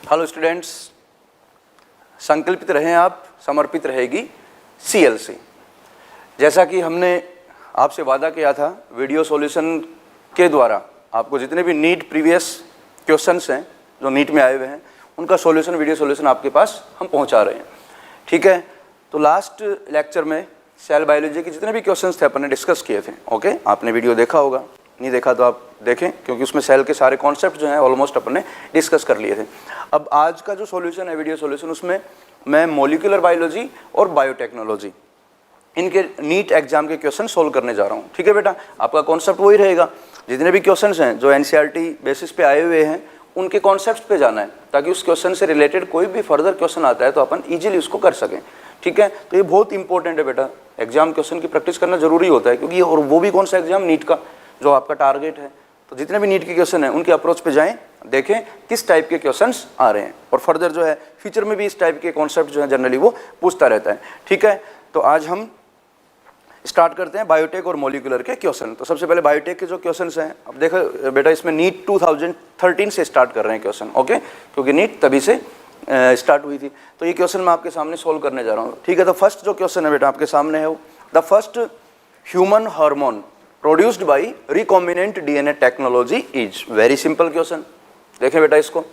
Hello students, संकल्पित रहें आप, समर्पित रहेगी CLC। जैसा कि हमने आपसे वादा किया था, वीडियो सॉल्यूशन के द्वारा आपको जितने भी नीट प्रीवियस क्वेश्चंस हैं जो नीट में आए हुए हैं उनका सॉल्यूशन, वीडियो सॉल्यूशन आपके पास हम पहुंचा रहे हैं। ठीक है, तो लास्ट लेक्चर में सेल बायोलॉजी के जितने भी क्वेश्चंस थे अपन ने डिस्कस किए थे। ओके, आपने वीडियो देखा होगा, नहीं देखा तो आप देखें, क्योंकि उसमें सेल के सारे कॉन्सेप्ट जो हैं ऑलमोस्ट अपन ने डिस्कस कर लिए थे। अब आज का जो सॉल्यूशन है, वीडियो सॉल्यूशन, उसमें मैं मॉलिक्यूलर बायोलॉजी और बायोटेक्नोलॉजी इनके नीट एग्जाम के क्वेश्चन सोल्व करने जा रहा हूँ। ठीक है बेटा, आपका कॉन्सेप्ट वही रहेगा, जितने भी क्वेश्चंस हैं जो NCERT बेसिस पे आए हुए हैं उनके कॉन्सेप्ट पे जाना है, ताकि उस क्वेश्चन से रिलेटेड कोई भी फर्दर क्वेश्चन आता है तो अपन इजीली उसको कर सकें। ठीक है, तो ये बहुत इंपॉर्टेंट है बेटा, एग्जाम क्वेश्चन की प्रैक्टिस करना जरूरी होता है, क्योंकि और वो भी कौन सा एग्जाम, नीट का, जो आपका टारगेट है। तो जितने भी नीट के क्वेश्चन हैं उनके अप्रोच पे जाएं, देखें किस टाइप के क्वेश्चंस आ रहे हैं, और फर्दर जो है फ्यूचर में भी इस टाइप के कॉन्सेप्ट जो है जनरली वो पूछता रहता है। ठीक है, तो आज हम स्टार्ट करते हैं बायोटेक और मॉलिक्यूलर के क्वेश्चन। तो सबसे पहले बायोटेक के जो क्वेश्चंस हैं, अब देखो बेटा, इसमें नीट 2013 से स्टार्ट कर रहे हैं क्वेश्चन। ओके, क्योंकि नीट तभी से स्टार्ट हुई थी। तो ये क्वेश्चन मैं आपके सामने सोल्व करने जा रहा हूँ। ठीक है, तो फर्स्ट जो क्वेश्चन है बेटा आपके सामने है वो, the first human hormone produced by recombinant DNA technology is. Very simple question, देखें बेटा इसको,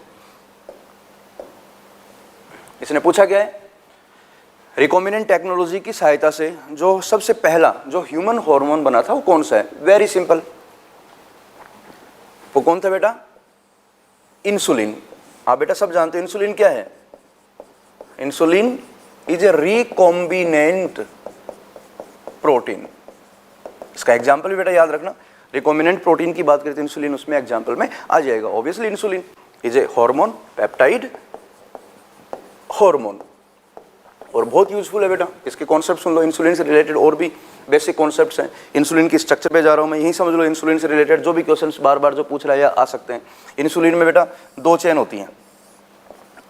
इसने पूछा क्या है, रिकॉम्बिनेंट टेक्नोलॉजी की सहायता से जो सबसे पहला जो ह्यूमन हार्मोन बना था वो कौन सा है। वेरी सिंपल, वो कौन था बेटा, इंसुलिन। आप बेटा सब जानते हो इंसुलिन क्या है। Insulin is a recombinant protein. इसका एग्जाम्पल भी बेटा याद रखना, रिकॉम्बिनेंट प्रोटीन की बात करते हैं इंसुलिन, उसमें एग्जाम्पल में आ जाएगा। Obviously insulin is a hormone, peptide hormone, और बहुत यूजफुल है बेटा। इसके कॉन्सेप्ट सुन लो, इंसुलिन से रिलेटेड और भी बेसिक कॉन्सेप्ट्स हैं। इंसुलिन की स्ट्रक्चर पे जा रहा हूँ मैं, यही समझ लो इंसुलिन से रिलेटेड जो भी क्वेश्चंस बार बार जो पूछ रहा है या आ सकते हैं। इंसुलिन में बेटा 2 चेन होती हैं,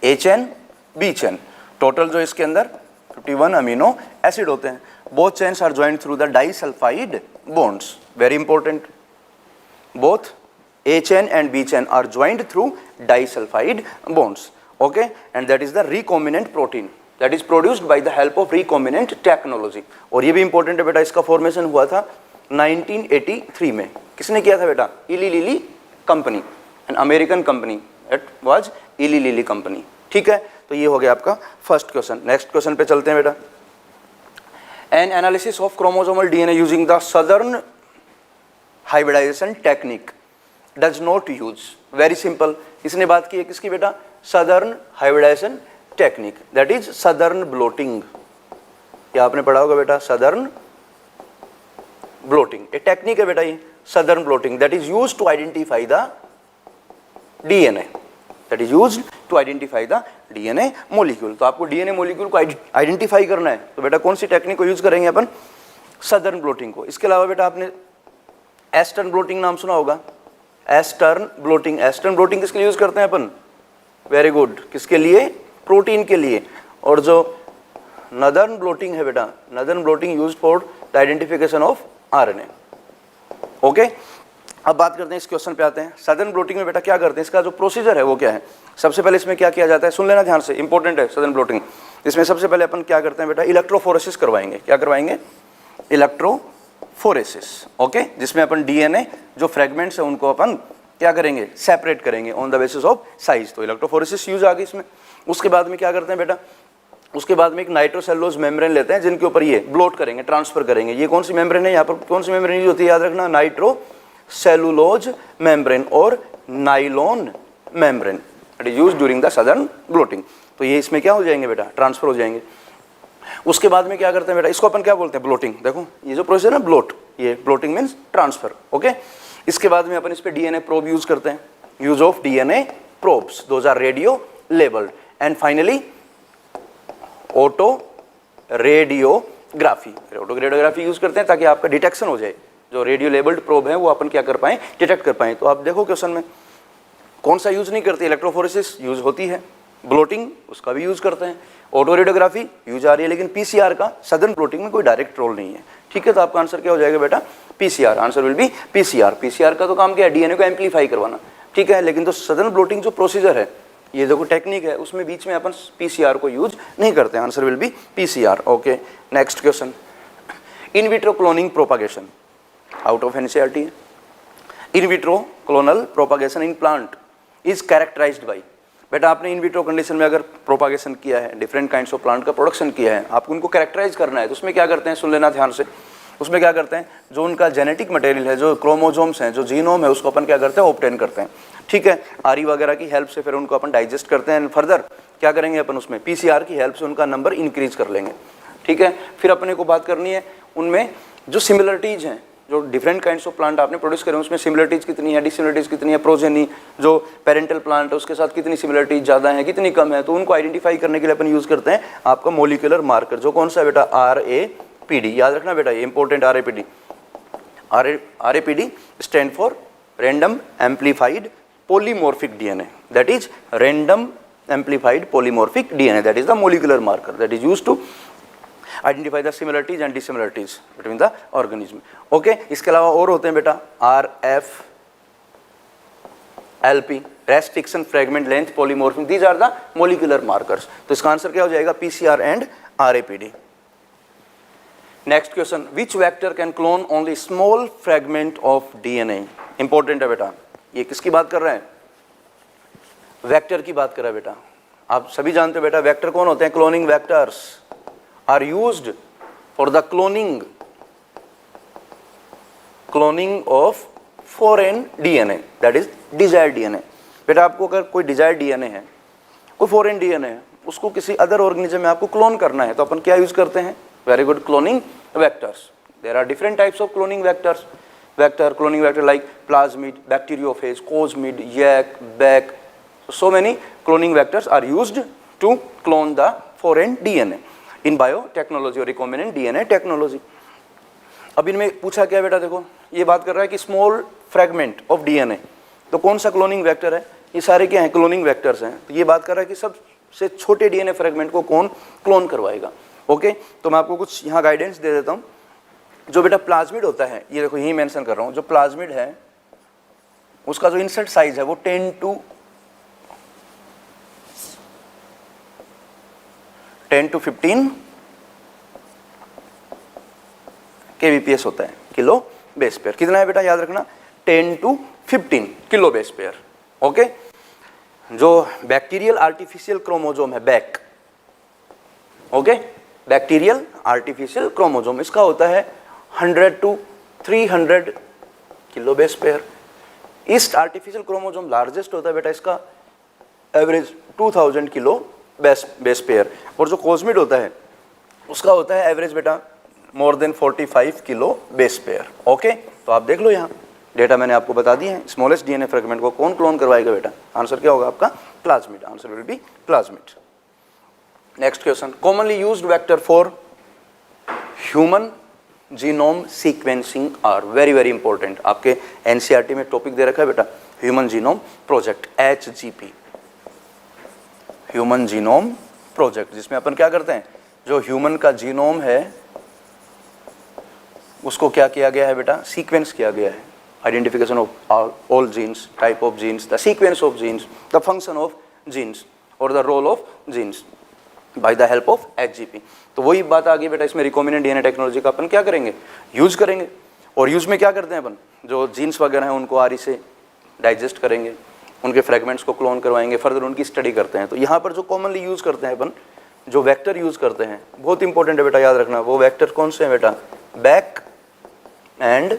A chain, B chain. Total जो इसके अंदर 51 अमीनो एसिड होते हैं। Both chains are joined through the disulphide bonds. Very important, both A chain and B chain are joined through disulfide bonds. Okay, and that is the recombinant protein that is produced by the help of recombinant technology. और ये भी important है बेटा, इसका formation हुआ था 1983 में। किसने किया था बेटा, इली lily company, an American company, it was इली लिली कंपनी। ठीक है, तो ये हो गया आपका फर्स्ट क्वेश्चन। नेक्स्ट क्वेश्चन पे चलते हैं बेटा। An analysis of chromosomal DNA using the southern hybridisation technique does not use. Very simple, इसने बात की है किसकी बेटा, southern hybridisation technique, that is southern blotting. क्या आपने पढ़ा होगा बेटा, सदर्न ब्लोटिंग एक टेक्निक है बेटा, ये southern blotting, that is used to identify the DNA, that is used to identify the DNA molecule. तो आपको DNA मॉलिक्यूल को आइडेंटिफाई करना है, तो बेटा कौन सी टेक्निक को यूज करेंगे अपन, सदर्न ब्लोटिंग को। इसके अलावा बेटा आपने एस्टर्न ब्लोटिंग नाम सुना होगा, एस्टर्न ब्लोटिंग। एस्टर्न ब्लोटिंग किसके लिए यूज करते हैं अपन, वेरी गुड, किसके लिए, प्रोटीन के लिए। और जो नदर्न ब्लोटिंग है बेटा, northern blotting used for the identification of RNA। Okay, अब बात करते हैं इस क्वेश्चन पे आते हैं। सदर्न ब्लोटिंग में बेटा क्या करते हैं, इसका जो प्रोसीजर है वो क्या है। सबसे पहले इसमें क्या किया जाता है, सुन लेना ध्यान से, इंपॉर्टेंट है सदर्न ब्लोटिंग। इसमें सबसे पहले अपन क्या करते हैं बेटा, इलेक्ट्रोफोरेसिस करवाएंगे। क्या करवाएंगे, इलेक्ट्रोफोरेसिस। ओके, जिसमें अपन DNA जो फ्रेगमेंट्स है उनको अपन क्या करेंगे, सेपरेट करेंगे on the basis of size. तो इलेक्ट्रोफोरेसिस यूज आ गई इसमें। उसके बाद में क्या करते हैं बेटा, उसके बाद में एक नाइट्रोसेलुलोज मेम्ब्रेन लेते हैं, जिनके ऊपर ये ब्लोट करेंगे, ट्रांसफर करेंगे। ये कौन सी मेम्ब्रेन है, यहाँ पर कौन सी मेम्ब्रेन यूज होती है, याद रखना, नाइट्रोसेलुलोज मेम्ब्रेन और nylon membrane, it is used during the southern blotting. तो ये इसमें क्या हो जाएंगे बेटा, ट्रांसफर हो जाएंगे। उसके बाद में क्या करते हैं बेटा, इसको अपन क्या बोलते हैं, ब्लोटिंग। देखो ये जो प्रोसेस है ना, ब्लोट, ये ब्लोटिंग मीन्स ट्रांसफर। ओके, इसके बाद में अपन इस पे DNA प्रोब यूज करते हैं, use of DNA probes, those are radio labelled. And finally autoradiography, autoradiography use करते हैं ताकि आपका डिटेक्शन हो जाए, जो रेडियो लेबल्ड प्रोब है वो अपन क्या कर पाए, डिटेक्ट कर पाए। तो आप देखो क्वेश्चन में कौन सा यूज नहीं करते, इलेक्ट्रोफोरेसिस यूज होती है, ब्लोटिंग उसका भी यूज करते हैं, ऑटो रेडियोग्राफी यूज आ रही है, लेकिन PCR का सदर्न ब्लोटिंग में कोई डायरेक्ट रोल नहीं है। ठीक है, तो आपका आंसर क्या हो जाएगा बेटा, PCR। Answer will B PCR। PCR का तो काम क्या है, DNA को एम्पलीफाई करवाना। ठीक है, लेकिन तो सदर्न ब्लोटिंग जो प्रोसीजर है ये देखो टेक्निक है, उसमें बीच में अपन पीसीआर को यूज नहीं करते हैं। Answer will be PCR. Okay, next question, in vitro cloning propagation out of NCERT. In vitro clonal propagation in plant is characterised by, बेटा आपने इन विट्रो कंडीशन में अगर प्रोपागेशन किया है, डिफरेंट काइंड्स ऑफ प्लांट का production किया है, आपको उनको कैरेक्टराइज करना है, तो उसमें क्या करते हैं, सुन लेना ध्यान से। उसमें क्या करते हैं, जो उनका जेनेटिक मटेरियल है, जो क्रोमोजोम्स हैं, जो जीनोम है, उसको अपन क्या करते हैं, ऑब्टेन करते हैं। ठीक है, आरई वगैरह की हेल्प से फिर उनको अपन डाइजेस्ट करते हैं। फर्दर क्या करेंगे अपन, उसमें पीसीआर की हेल्प से उनका नंबर इंक्रीज कर लेंगे। ठीक है, फिर अपने को बात करनी है उनमें जो सिमिलरिटीज हैं, जो डिफरेंट काइंड्स ऑफ प्लांट आपने प्रोड्यूस करे उसमें सिमिलरिटीज कितनी है, डिसिमिलरिटीज कितनी है, प्रोजेनी जो पेरेंटल प्लांट है उसके साथ कितनी सिमिलरिटीज ज़्यादा है, कितनी कम है, तो उनको आइडेंटिफाई करने के लिए अपन यूज़ करते हैं आपका मोलिकुलर मार्कर, जो कौन सा है बेटा, RAPD। याद रखना बेटा, ये important RAPD। RAPD stand for random amplified polymorphic DNA, that is random amplified polymorphic DNA, that is the molecular marker that is used to identify the similarities and dissimilarities between the organism. Okay, इसके अलावा और होते हैं बेटा RFLP, restriction fragment length polymorphism, these are the molecular markers। तो इसका answer क्या हो जाएगा, PCR and RAPD। Next question, which vector can clone only small fragment of DNA? Important है बेटा, ये किसकी बात कर रहे हैं, वेक्टर की बात कर रहा है बेटा। आप सभी जानते हो बेटा वेक्टर कौन होते हैं, cloning vectors are used for the cloning of foreign DNA, that is desired DNA. बेटा आपको अगर कोई डिजायर्ड डीएनए है, कोई फॉरेन डीएनए है, उसको किसी अदर ऑर्गेनिज्म में आपको क्लोन करना है, तो अपन क्या यूज करते हैं, very good, cloning vectors. There are different types of cloning vectors, cloning vector like plasmid, bacteriophage, cosmid, yak, BAC. So many cloning vectors are used to clone the foreign DNA in biotechnology or recombinant DNA technology. अब इनमें पूछा क्या बेटा, देखो ये बात कर रहा है कि स्मॉल फ्रेगमेंट ऑफ डीएनए, तो कौन सा क्लोनिंग वेक्टर है, ये सारे क्या हैं, क्लोनिंग वेक्टर्स हैं। तो ये बात कर रहा है कि सबसे छोटे डीएनए फ्रेगमेंट को कौन क्लोन करवाएगा। ओके, तो मैं आपको कुछ यहाँ गाइडेंस दे देता हूँ। जो बेटा प्लाज्मिड होता है, ये देखो यही मेंशन कर रहा हूँ, जो प्लाज्मिड है उसका जो इंसर्ट साइज है वो 10 to 15 kbps होता है, किलो बेस पेयर। कितना है बेटा, याद रखना 10 to 15 kilo base pair. Okay, जो बैक्टीरियल आर्टिफिशियल क्रोमोजोम है back, okay, bacterial artificial chromosome, इसका होता है 100 to 300 किलो बेस पेयर। इस आर्टिफिशियल क्रोमोजोम लार्जेस्ट होता है बेटा, इसका एवरेज 2000 किलो बेस पेयर। और जो कोस्मिड होता है उसका होता है एवरेज बेटा more than 45 kilo base pair. Okay, तो आप देख लो यहाँ डेटा मैंने आपको बता दिए हैं। स्मॉलेस्ट डीएनए फ्रेगमेंट को कौन क्लोन करवाएगा बेटा, आंसर क्या होगा आपका, plasmid. Answer will be plasmid. Next question, commonly used vector for human genome sequencing are, very very important, आपके एनसीईआरटी में टॉपिक दे रखा है बेटा, human genome project, HGP, human genome project, जिसमें अपन क्या करते हैं, जो ह्यूमन का जीनोम है उसको क्या किया गया है बेटा, सीक्वेंस किया गया है। Identification of all genes, type of genes, the sequence of genes, the function of genes और the role of genes by the help of HGP। तो वही बात आ गई बेटा, इसमें रिकॉम्बिनेंट डीएनए टेक्नोलॉजी का अपन क्या करेंगे, यूज करेंगे। और यूज में क्या करते हैं अपन, जो जीन्स वगैरह हैं उनको आरई से डाइजेस्ट करेंगे, उनके फ्रेगमेंट्स को क्लोन करवाएंगे, फर्दर उनकी स्टडी करते हैं। तो यहाँ पर जो कॉमनली यूज करते हैं अपन, जो वेक्टर यूज करते हैं, बहुत इंपॉर्टेंट है बेटा, याद रखना। वो वेक्टर कौन से हैं बेटा, BAC and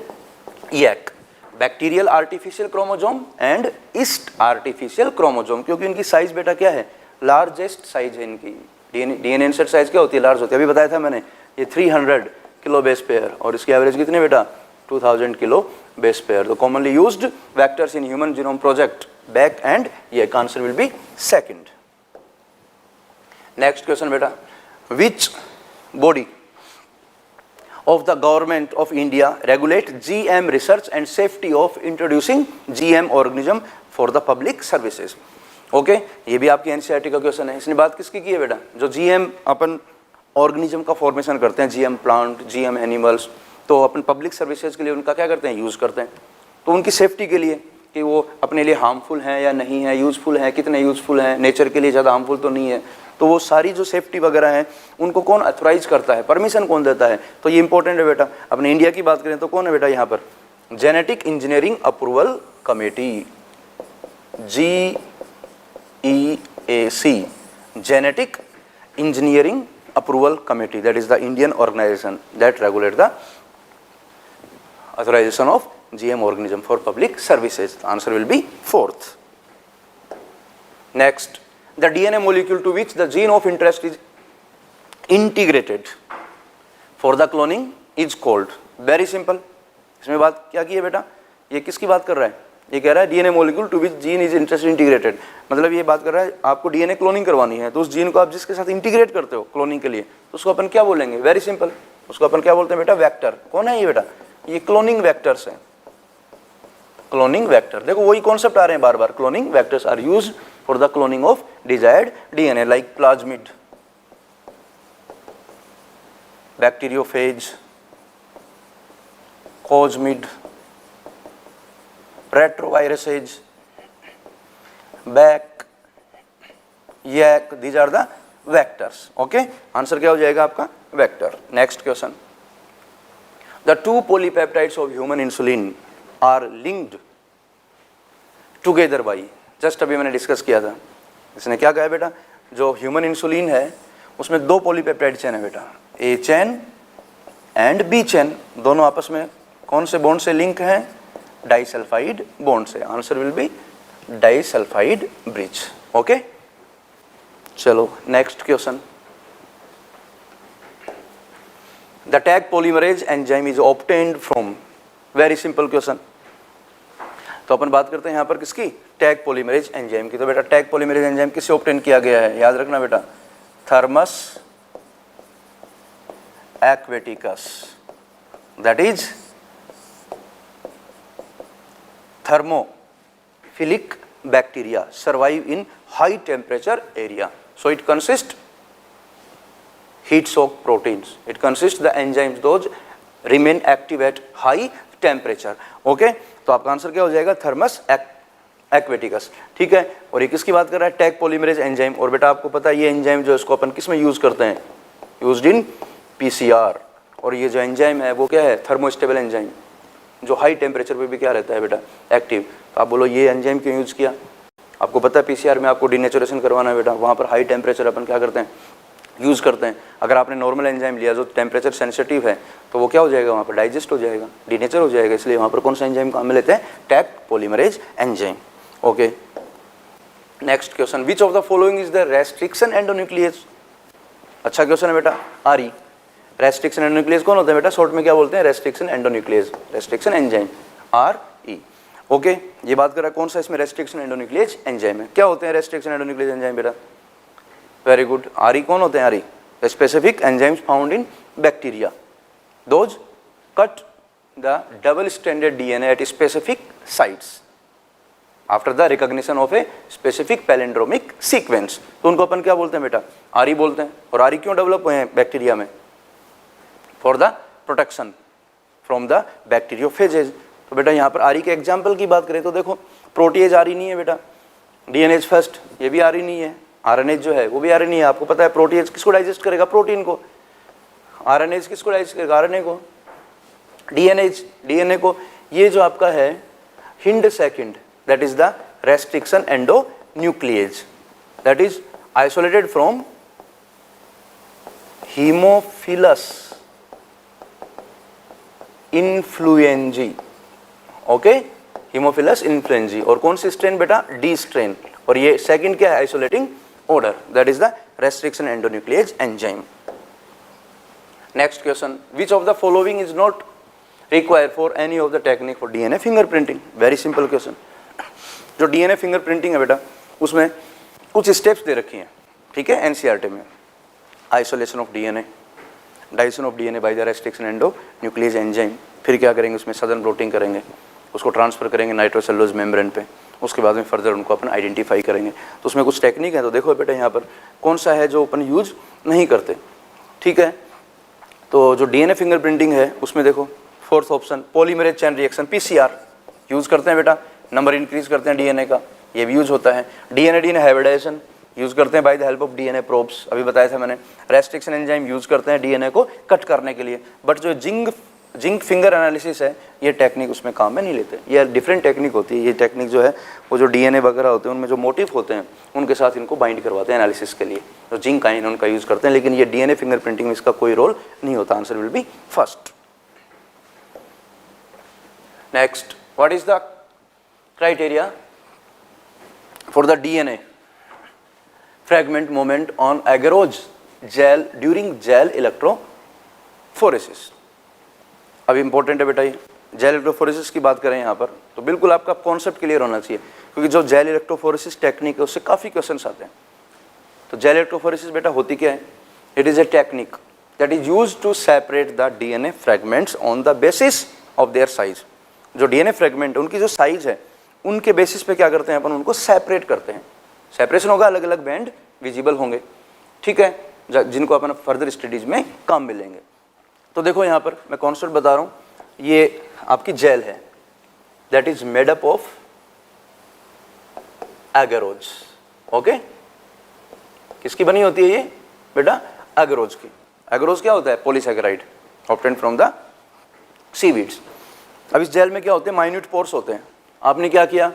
YAC, bacterial artificial chromosome and yeast artificial chromosome, क्योंकि इनकी साइज बेटा क्या है, लार्जेस्ट साइज है इनकी। डीएनए इंसर्ट साइज क्या होती है, लार्ज होती है। अभी बताया था मैंने, ये 300 किलो बेस पेयर और इसकी एवरेज कितने बेटा, 2000 किलो बेस पेयर। तो commonly used vectors in human genome project, BAC and YAC, answer will be second. Next question बेटा, which body of the government of India regulate GM research and safety of introducing GM organism for the public services। Okay, ये भी आपकी NCERT का question है। इसने बात किसकी की है बेटा, जो GM अपन ऑर्गेनिज्म का फॉर्मेशन करते हैं, GM प्लांट, GM एनिमल्स, तो अपन पब्लिक सर्विसेज के लिए उनका क्या करते हैं, यूज़ करते हैं। तो उनकी सेफ्टी के लिए कि वो अपने लिए हार्मफुल हैं या नहीं है, यूज़फुल हैं, कितने यूज़फुल हैं, नेचर के लिए ज़्यादा हार्मफुल तो नहीं है। तो वो सारी जो सेफ्टी वगैरह है उनको कौन अथोराइज करता है, परमिशन कौन देता है, तो ये इंपॉर्टेंट है बेटा। अपने इंडिया की बात करें तो कौन है बेटा यहाँ पर, genetic engineering approval committee, GEAC, genetic engineering approval committee, that is the Indian organization that regulate the authorization of GM organism for public services. The answer will be fourth. Next, the DNA molecule to which the gene of interest is integrated for the cloning is called, very simple. इसमें बात क्या की है बेटा, ये किसकी बात कर रहा है, ये कह रहा है DNA molecule to which gene is interest integrated, मतलब ये बात कर रहा है आपको डीएनए क्लोनिंग करवानी है, तो उस जीन को आप जिसके साथ इंटीग्रेट करते हो क्लोनिंग के लिए, तो उसको अपन क्या बोलेंगे, वेरी सिंपल, उसको अपन क्या बोलते हैं बेटा, वेक्टर। कौन है ये बेटा, ये क्लोनिंग वेक्टर्स हैं, क्लोनिंग वेक्टर। देखो वही कॉन्सेप्ट आ रहे हैं बार बार, cloning vectors are used for the cloning of desired DNA like plasmid, bacteriophage, cosmid, retroviruses, BAC, YAC, these are the vectors. Okay, answer क्या हो जाएगा आपका, vector. Next question, the two polypeptides of human insulin are linked together by, just अभी मैंने discuss किया था, इसने क्या कहा बेटा, जो ह्यूमन इंसुलिन है उसमें दो पॉलीपेप्टाइड चेन है बेटा, A chain and B chain, दोनों आपस में कौन से बॉन्ड से लिंक है, डाइसल्फाइड बॉन्ड से। Answer will be disulphide bridge. Okay, चलो next question, the Taq polymerase enzyme is obtained from, very simple question. तो अपन बात करते हैं यहाँ पर किसकी, टैग पॉलीमरेज एंजाइम की। तो बेटा टैग पॉलीमरेज एंजाइम किससे ऑब्टेन किया गया है, याद रखना बेटा, Thermus aquaticus, that is thermophilic bacteria survive in high temperature area, so it consists heat soaked proteins, it consists the enzymes those remain active at high temperature. Okay, तो आपका answer क्या हो जाएगा, थर्मस एक्वेटिकस। ठीक है, और ये किसकी बात कर रहा है, टैग पॉलीमरेज एंजाइम। और बेटा आपको पता है ये एंजाइम जो इसको अपन किस में यूज करते हैं, यूज्ड इन पीसीआर। और ये जो एंजाइम है वो क्या है, थर्मोस्टेबल एंजाइम, जो हाई टेम्परेचर पे भी क्या रहता है बेटा, एक्टिव। तो आप बोलो ये एंजाइम क्यों यूज़ किया, आपको पता है पीसीआर में आपको डीनेचुरेशन करवाना है बेटा, वहाँ पर हाई टेम्परेचर अपन क्या करते हैं, यूज़ करते हैं। अगर आपने नॉर्मल एंजाइम लिया जो टेम्परेचर सेंसिटिव है तो वो क्या हो जाएगा, वहाँ पर डाइजेस्ट हो जाएगा, डीनेचर हो जाएगा, इसलिए वहाँ पर कौन सा एंजाइम काम में लेते हैं, tag polymerase enzyme. Okay, next question, which of the following is the restriction endonuclease. अच्छा क्वेश्चन है बेटा, आरी, रेस्ट्रिक्शन एंडोन्यूक्लियस कौन होता है बेटा, शॉर्ट में क्या बोलते हैं, restriction endonuclease, restriction enzyme, RE। Okay, ये बात कर रहा है कौन सा इसमें रेस्ट्रिक्शन एंडोन्यूक्लियस एंजाइम है, क्या होते हैं रेस्ट्रिक्शन एंडोन्यूक्लियस एंजाइम बेटा, वेरी गुड, RE कौन होते हैं, RE specific enzymes found in bacteria, those cut the double stranded DNA at specific sites after the recognition of a specific palindromic sequence. तो उनको अपन क्या बोलते हैं बेटा, RE बोलते हैं। और RE क्यों डेवलप हुए हैं बैक्टीरिया में, for the protection from the bacteriophages. तो बेटा यहाँ पर RE के एग्जाम्पल की बात करें तो देखो, प्रोटीएज RE नहीं है बेटा, डीएनएज फर्स्ट ये भी RE नहीं है, RNA जो है वो भी RE नहीं है। आपको पता है प्रोटीएज किसको डाइजेस्ट करेगा, प्रोटीन को, RNA किसको डाइजेस्ट करेगा, RNA को, DNA को। ये जो आपका है hind second, that is the restriction endonuclease, that is isolated from Haemophilus influenzae. Okay, Haemophilus influenzae, और कौन सी स्ट्रेन बेटा, D स्ट्रेन। और ये सेकंड क्या है, isolating order, that is the restriction endonuclease enzyme. Next question, which of the following is not required for any of the technique for DNA fingerprinting, very simple question. जो DNA fingerprinting है बेटा उसमें कुछ steps दे रखी हैं, ठीक है, NCERT में, isolation of DNA, digestion of DNA by the restriction endonuclease enzyme, फिर क्या करेंगे उसमें सदन ब्लोटिंग करेंगे, उसको ट्रांसफर करेंगे नाइट्रोसेलुलोज मेम्ब्रेन पे, उसके बाद में फर्दर उनको अपन आइडेंटिफाई करेंगे। तो उसमें कुछ टेक्निक है, तो देखो बेटा यहाँ पर कौन सा है जो अपन यूज नहीं करते, ठीक है। तो जो DNA फिंगरप्रिंटिंग है उसमें देखो fourth option, polymerase chain reaction, PCR use करते हैं बेटा, नंबर इंक्रीज करते हैं डीएनए का, ये भी यूज होता है। डीएनए हाइब्रिडाइजेशन यूज करते हैं bye the help of DNA probes, अभी बताया था मैंने। रेस्ट्रिक्शन एंजाइम यूज करते हैं डीएनए को कट करने के लिए, बट जो जिंक फिंगर एनालिसिस है ये टेक्निक उसमें काम में नहीं लेते, ये डिफरेंट टेक्निक होती है। ये टेक्निक जो है वो जो डीएनए वगैरह होते हैं उनमें जो मोटिव होते हैं उनके साथ इनको बाइंड करवाते हैं एनालिसिस के लिए, तो जिंक आयन उनका यूज करते हैं, लेकिन ये डीएनए फिंगरप्रिंटिंग में इसका कोई रोल नहीं होता। Answer will B first. Next, what is the criteria for the DNA fragment moment on agarose gel during gel electrophoresis। अब इंपॉर्टेंट है बेटा ये जेल इलेक्ट्रोफोरेसिस की बात करें यहाँ पर, तो बिल्कुल आपका कॉन्सेप्ट क्लियर होना चाहिए, क्योंकि जो जेल इलेक्ट्रोफोरेसिस टेक्निक है उससे काफ़ी क्वेश्चंस आते हैं। तो जेल इलेक्ट्रोफोरेसिस बेटा होती क्या है? It is a technique that is use to separate the DNA fragments on the basis of their size. जो डीएनए फ्रेगमेंट उनकी जो साइज है उनके बेसिस पे क्या करते हैं अपन, उनको सेपरेट करते हैं। सेपरेशन होगा, अलग अलग बैंड विजिबल होंगे, ठीक है, जिनको अपन फर्दर स्टडीज में काम मिलेंगे। तो देखो यहाँ पर मैं कॉन्सेप्ट बता रहा हूँ, ये आपकी जेल है that is made up of agarose. Okay, किसकी बनी होती है ये बेटा? एगरोज की। एगरोज क्या होता है? Polysaccharide obtained from the seaweeds. अब इस जेल में क्या होते हैं? माइन्यूट पोर्स होते हैं। आपने क्या किया,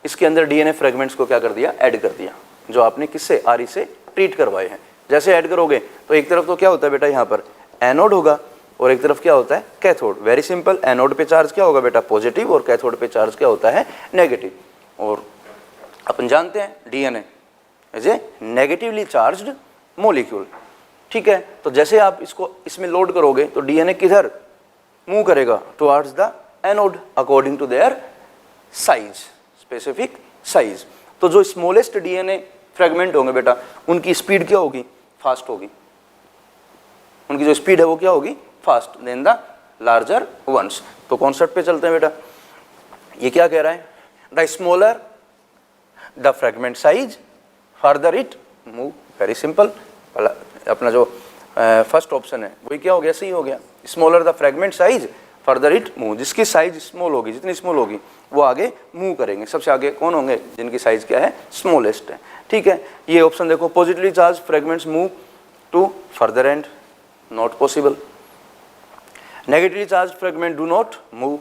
इसके अंदर डीएनए फ्रेगमेंट्स को क्या कर दिया? ऐड कर दिया, जो आपने किससे? आरई से ट्रीट करवाए हैं। जैसे ऐड करोगे तो एक तरफ तो क्या होता है बेटा, यहाँ पर एनोड होगा और एक तरफ क्या होता है? कैथोड। वेरी सिंपल, एनोड पे चार्ज क्या होगा बेटा? पॉजिटिव, और कैथोड पे चार्ज क्या होता है? नेगेटिव। और अपन जानते हैं DNA is a negatively charged molecule, ठीक है। तो जैसे आप इसको इसमें लोड करोगे तो डीएनए किधर मूव करेगा? Towards the anode according to their size, specific size. तो जो स्मॉलेस्ट डीएनए फ्रेगमेंट होंगे बेटा, उनकी स्पीड क्या होगी? फास्ट होगी। उनकी जो स्पीड है वो क्या होगी? Fast than the larger ones. तो कॉन्सेप्ट पे चलते हैं बेटा। ये क्या कह रहा है? The smaller the fragment size further it move. Very simple, अपना जो फर्स्ट ऑप्शन है वही क्या हो गया? सही हो गया। Smaller the fragment size further it move. जिसकी साइज स्मॉल होगी, जितनी स्मॉल होगी वो आगे मूव करेंगे। सबसे आगे कौन होंगे? जिनकी साइज क्या है? स्मॉलेस्ट है, ठीक है। ये ऑप्शन देखो, positively charge fragments move to further end, not possible. Negatively charge fragment do not move,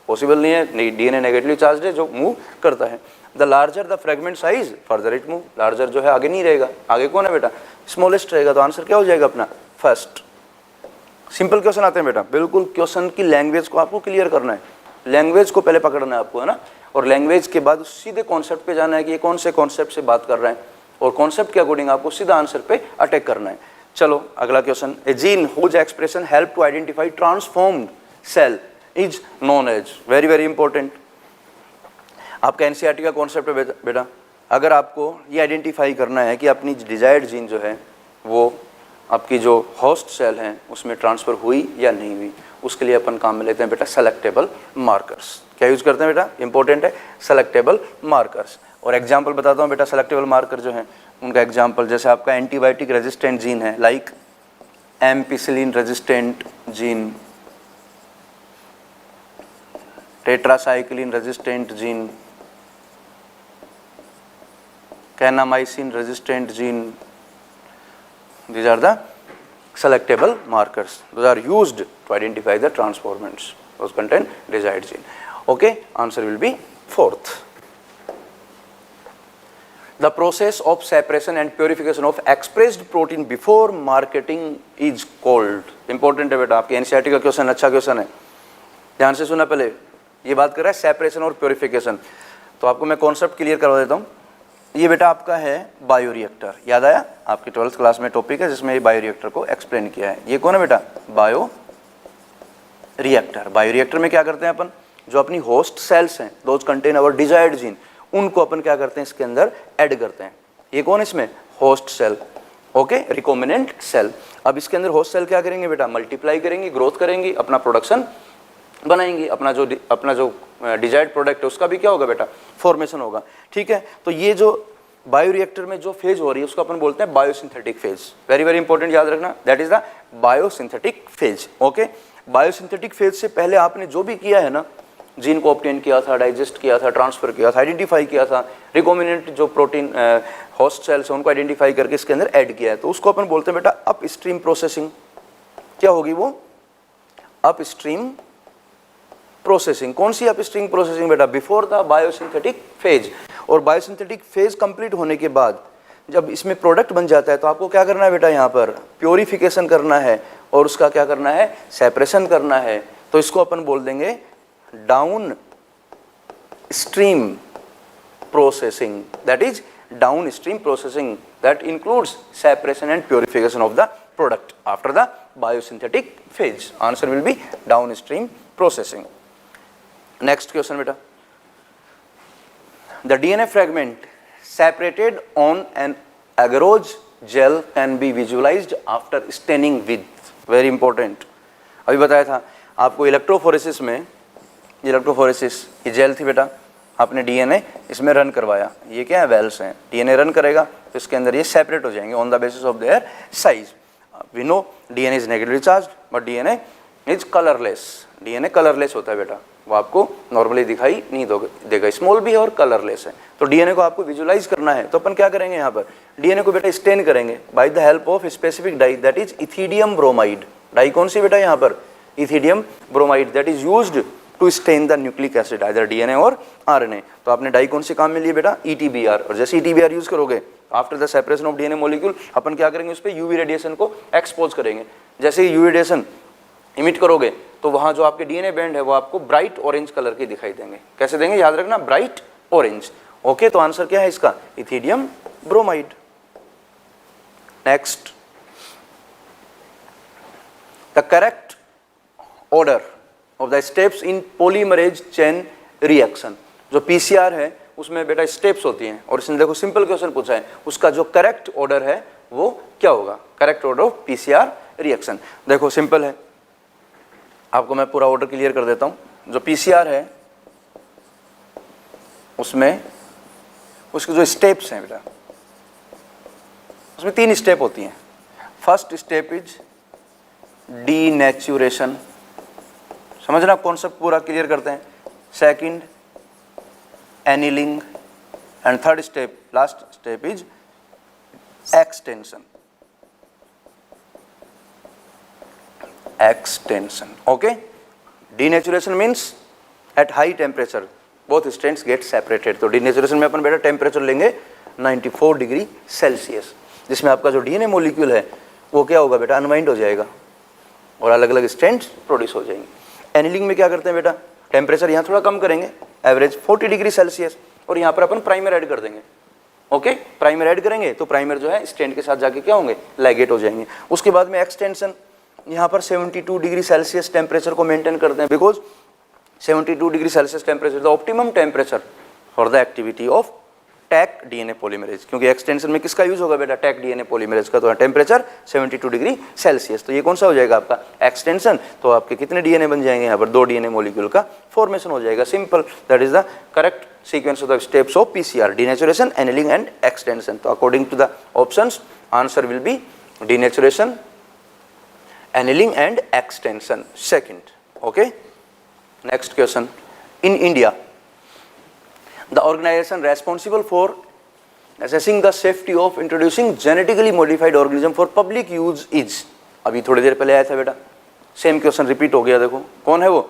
possible नहीं है। डीएनए नेगेटिवली चार्ज है जो मूव करता है। The larger the fragment size further it move. Larger जो है आगे नहीं रहेगा, आगे कौन है बेटा? स्मॉलेस्ट रहेगा। तो आंसर क्या हो जाएगा अपना? फर्स्ट। सिंपल क्वेश्चन आते हैं बेटा, बिल्कुल क्वेश्चन की लैंग्वेज को आपको क्लियर करना है। लैंग्वेज को पहले पकड़ना है आपको, है ना, और लैंग्वेज के बाद सीधे कॉन्सेप्ट पे जाना है कि ये कौन से कॉन्सेप्ट से बात कर रहे हैं, और कॉन्सेप्ट के अकॉर्डिंग आपको सीधा आंसर पे अटैक करना है। चलो अगला question. A gene whose expression help to identify transformed cell is known as. Very very important, आपका एनसीईआरटी का कॉन्सेप्ट है बेटा। अगर आपको ये आइडेंटिफाई करना है कि अपनी डिजायर्ड जीन जो है वो आपकी जो होस्ट सेल हैं उसमें ट्रांसफ़र हुई या नहीं हुई, उसके लिए अपन काम में लेते हैं बेटा सेलेक्टेबल मार्कर्स। क्या यूज़ करते हैं बेटा? इंपॉर्टेंट है, सेलेक्टेबल मार्कर्स। और एग्जांपल बताता हूँ बेटा, सेलेक्टेबल मार्कर जो हैं उनका एग्जांपल, जैसे आपका एंटीबायोटिक रेजिस्टेंट जीन है, like ampicillin resistant gene, tetracycline resistant gene, kanamycin resistant gene. These are the selectable markers. Those are used to identify the transformants. Those contain desired gene. Okay, answer will be fourth. The process of separation and purification of expressed protein before marketing is called. Important है बेटा, आपके NCERT का question अच्छा question है, ध्यान से सुना। पहले ये बात कर रहा है सेपरेशन और प्योरिफिकेशन, तो आपको मैं कॉन्सेप्ट क्लियर करवा देता हूँ। ये बेटा आपका है बायोरिएक्टर, याद आया? आपकी 12th क्लास में टॉपिक है जिसमें ये बायोरिएक्टर को एक्सप्लेन किया है। ये कौन है बेटा? बायोरिएक्टर। बायोरिएक्टर में क्या करते हैं अपन? जो अपनी होस्ट सेल्स हैं, those contain our desired gene, उनको अपन क्या करते हैं? इसके अंदर ऐड करते हैं। ये कौन है इसमें? Host cell. Okay, recombinant cell. अब इसके अंदर होस्ट सेल क्या करेंगे बेटा? मल्टीप्लाई करेंगी, ग्रोथ करेंगी, अपना प्रोडक्शन बनाएंगी, अपना जो डिजायर्ड प्रोडक्ट है उसका भी क्या होगा बेटा? फॉर्मेशन होगा, ठीक है। तो ये जो बायोरिएक्टर में जो फेज हो रही है उसको अपन बोलते हैं biosynthetic phase. Very very important, याद रखना, that is the biosynthetic phase. Okay, biosynthetic phase से पहले आपने जो भी किया है ना, जीन को ऑब्टेन किया था, डाइजेस्ट किया था, ट्रांसफर किया था, आइडेंटिफाई किया था, रिकॉम्बिनेंट जो प्रोटीन होस्ट सेल्स हैं उनको आइडेंटिफाई करके इसके अंदर ऐड किया है, तो उसको अपन बोलते हैं बेटा अपस्ट्रीम प्रोसेसिंग। क्या होगी वो? Upstream processing. कौन सी अपस्ट्रीम प्रोसेसिंग बेटा? Before the biosynthetic phase. और बायोसिंथेटिक फेज कंप्लीट होने के बाद जब इसमें प्रोडक्ट बन जाता है तो आपको क्या करना है बेटा? यहाँ पर प्योरिफिकेशन करना है और उसका क्या करना है? सेपरेशन करना है। तो इसको अपन बोल देंगे downstream processing, that is downstream processing that includes separation and purification of the product after the biosynthetic phase. Answer will be downstream processing. Next question बेटा, the DNA fragment separated on an agarose gel can be visualized after staining with, very important। अभी बताया था आपको electrophoresis में, electrophoresis ये jail थी बेटा, आपने डीएनए इसमें रन करवाया, ये क्या है? वेल्स हैं, डीएनए रन करेगा तो इसके अंदर ये सेपरेट हो जाएंगे on the basis of their size. We know DNA is negatively charge but DNA is colourless. DNA colourless होता है बेटा, वो आपको नॉर्मली दिखाई नहीं देगा, स्मॉल भी है और कलरलेस है। तो डीएनए को आपको विजुलाइज करना है तो अपन क्या करेंगे? यहाँ पर डीएनए को बेटा स्टेन करेंगे by the help of specific dye that is ethidium bromide. Dye कौन सी बेटा? यहाँ पर ethidium bromide that is used to stain the nucleic acid either DNA और आरएनए। तो आपने डाई कौन सी काम में लिए बेटा? ईटीबीआर। और जैसे ईटीबीआर यूज करोगे after the separation of DNA molecule अपन क्या करेंगे? उस पर यूवी रेडिएशन को एक्सपोज करेंगे। जैसे यूवी रेडिएशन इमिट करोगे तो वहां जो आपके डीएनए बैंड है वो आपको ब्राइट ऑरेंज कलर के दिखाई देंगे। कैसे देंगे? याद रखना, ब्राइट ऑरेंज। ओके, तो आंसर क्या है इसका? Ethidium bromide. Next, the correct order of the steps in polymerase chain reaction. जो पीसीआर है उसमें बेटा स्टेप्स होती हैं और इसने देखो सिंपल क्वेश्चन पूछा है, उसका जो करेक्ट ऑर्डर है वो क्या होगा? Correct order of PCR reaction. देखो सिंपल है, आपको मैं पूरा ऑर्डर क्लियर कर देता हूं। जो पीसीआर है उसमें उसके जो स्टेप्स हैं बेटा, उसमें 3 स्टेप होती हैं। फर्स्ट स्टेप इज डीनेचुरेशन, समझना कॉन्सेप्ट पूरा क्लियर करते हैं। Second annealing and third step, last step is extension. Extension, okay? Denaturation means at high temperature both strands get separated। तो denaturation में अपन बेटा टेम्परेचर लेंगे 94 डिग्री सेल्सियस, जिसमें आपका जो डीएनए मॉलिक्यूल है वो क्या होगा बेटा? अनवाइंड हो जाएगा और अलग अलग स्ट्रैंड्स प्रोड्यूस हो जाएंगे। एनिलिंग में क्या करते हैं बेटा? टेम्परेचर यहाँ थोड़ा कम करेंगे, एवरेज 40 डिग्री सेल्सियस, और यहाँ पर अपन प्राइमर ऐड कर देंगे। ओके, प्राइमर ऐड करेंगे तो प्राइमर जो है स्ट्रैंड के साथ जाके क्या होंगे? लाइगेट हो जाएंगे। उसके बाद में एक्सटेंशन, यहाँ पर 72 डिग्री सेल्सियस टेम्परेचर को मेंटेन करते हैं because 72 degree Celsius temperature the optimum temperature for the activity of Taq DNA polymerase. क्योंकि एक्सटेंशन में किसका यूज होगा बेटा? टैक डीएनए पॉलीमरेज का। तो टेम्परेचर 72 डिग्री सेल्सियस, तो ये कौन सा हो जाएगा आपका? एक्सटेंशन। तो आपके कितने डीएनए बन जाएंगे? यहाँ पर 2 डीएनए मॉलिक्यूल का फॉर्मेशन हो जाएगा। Simple, that is the correct sequence of the steps of PCR, denaturation, annealing and extension. तो according to the options answer will be denaturation, annealing and extension second। okay, next question, in India the organization responsible for assessing the safety of introducing genetically modified organism for public use is, अभी थोड़ी देर पहले आया था बेटा, same question repeat हो गया। देखो कौन है वो?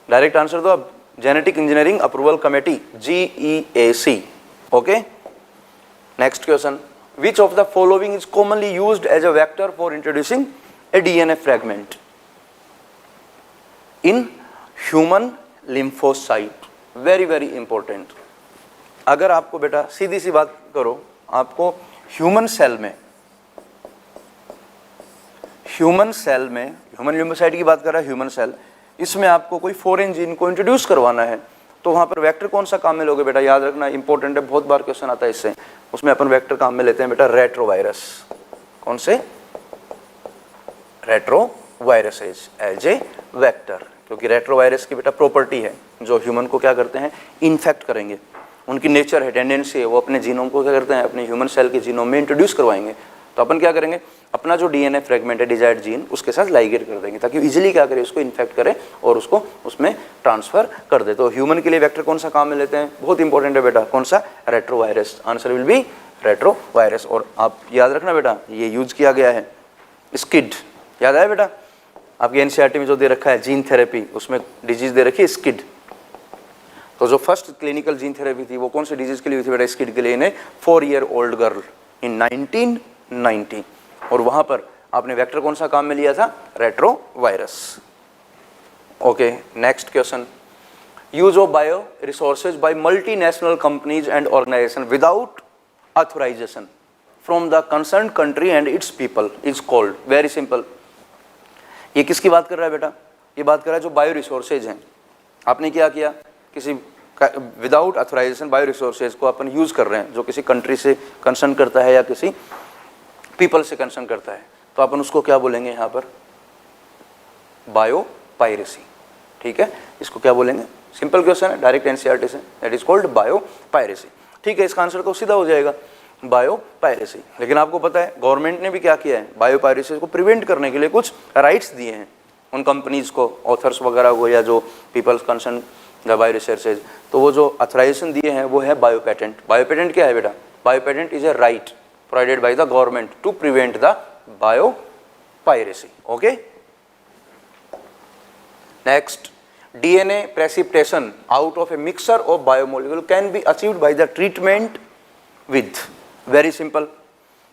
डायरेक्ट आंसर दो अब, genetic engineering approval committee, GEAC। Okay, next question, which of the following is commonly used as a vector for introducing a DNA fragment in human lymphocyte? very very important। अगर आपको बेटा सीधी सी बात करो, आपको human cell में human lymphocyte की बात कर रहा है, ह्यूमन सेल, इसमें आपको कोई फॉरेन जीन को इंट्रोड्यूस करवाना है तो वहां पर वेक्टर कौन सा काम में लोगे बेटा? याद रखना, इंपॉर्टेंट है, बहुत बार क्वेश्चन आता है इससे। उसमें अपन वेक्टर काम में लेते हैं बेटा रेट्रोवायरस। कौन से? रेट्रोवायरस एज ए वेक्टर, क्योंकि रेट्रोवायरस की बेटा प्रॉपर्टी है जो ह्यूमन को क्या करते हैं? इन्फेक्ट करेंगे। उनकी नेचर है, टेंडेंसी है, वो अपने जीनोम को क्या करते हैं? अपने ह्यूमन सेल के जीनोम में इंट्रोड्यूस करवाएंगे। तो अपन क्या करेंगे, अपना जो डीएनए फ्रेगमेंट है डिजायर्ड जीन उसके साथ लाइगेट कर देंगे ताकि इजीली क्या करें, उसको इन्फेक्ट करें और उसको उसमें ट्रांसफर कर दे। तो ह्यूमन के लिए वेक्टर कौन सा काम में लेते हैं, बहुत इंपॉर्टेंट है बेटा, कौन सा, retrovirus. Answer will B retrovirus. और आप याद रखना बेटा, ये यूज किया गया है स्किड, याद आया बेटा आपकी एनसीईआरटी में जो दे रखा है जीन थेरेपी, उसमें डिजीज दे रखी है स्किड। तो जो फर्स्ट क्लिनिकल जीन थेरेपी थी वो कौन सी डिजीज के लिए हुई थी बेटा, स्किड के लिए, इन्हें 4 ईयर ओल्ड गर्ल इन 1990। और वहां पर आपने वेक्टर कौन सा काम में लिया था, retrovirus. Okay, next question, use of bio resources by multinational companies and organisation without authorisation from the concern country and its people is called, very simple. ये किसकी बात कर रहा है बेटा, ये बात कर रहा है जो बायो रिसोर्सेज हैं, आपने क्या किया, किसी विदाउट ऑथराइजेशन बायो रिसोर्सेज को अपन यूज कर रहे हैं जो किसी कंट्री से कंसर्न करता है या किसी पीपल से कंसर्न करता है, तो अपन उसको क्या बोलेंगे यहाँ पर, बायो पायरेसी। ठीक है, इसको क्या बोलेंगे, सिंपल क्वेश्चन है, डायरेक्ट एनसीईआरटी से, that is called bio piracy. ठीक है, इसका आंसर तो सीधा हो जाएगा बायो पायरेसी। लेकिन आपको पता है गवर्नमेंट ने भी क्या किया है, बायो पायरेसी को प्रिवेंट करने के लिए कुछ राइट्स दिए हैं उन कंपनीज को, ऑथर्स वगैरह को, या जो peoples concern the bio researches, तो वो जो ऑथराइजेशन दिए हैं वो है बायो पेटेंट। बायो पेटेंट क्या है बेटा, bio patent is a right provided by the government to prevent the bio piracy. Okay, next, DNA precipitation out of a mixture of biomolecule can be achieved by the treatment with, very simple।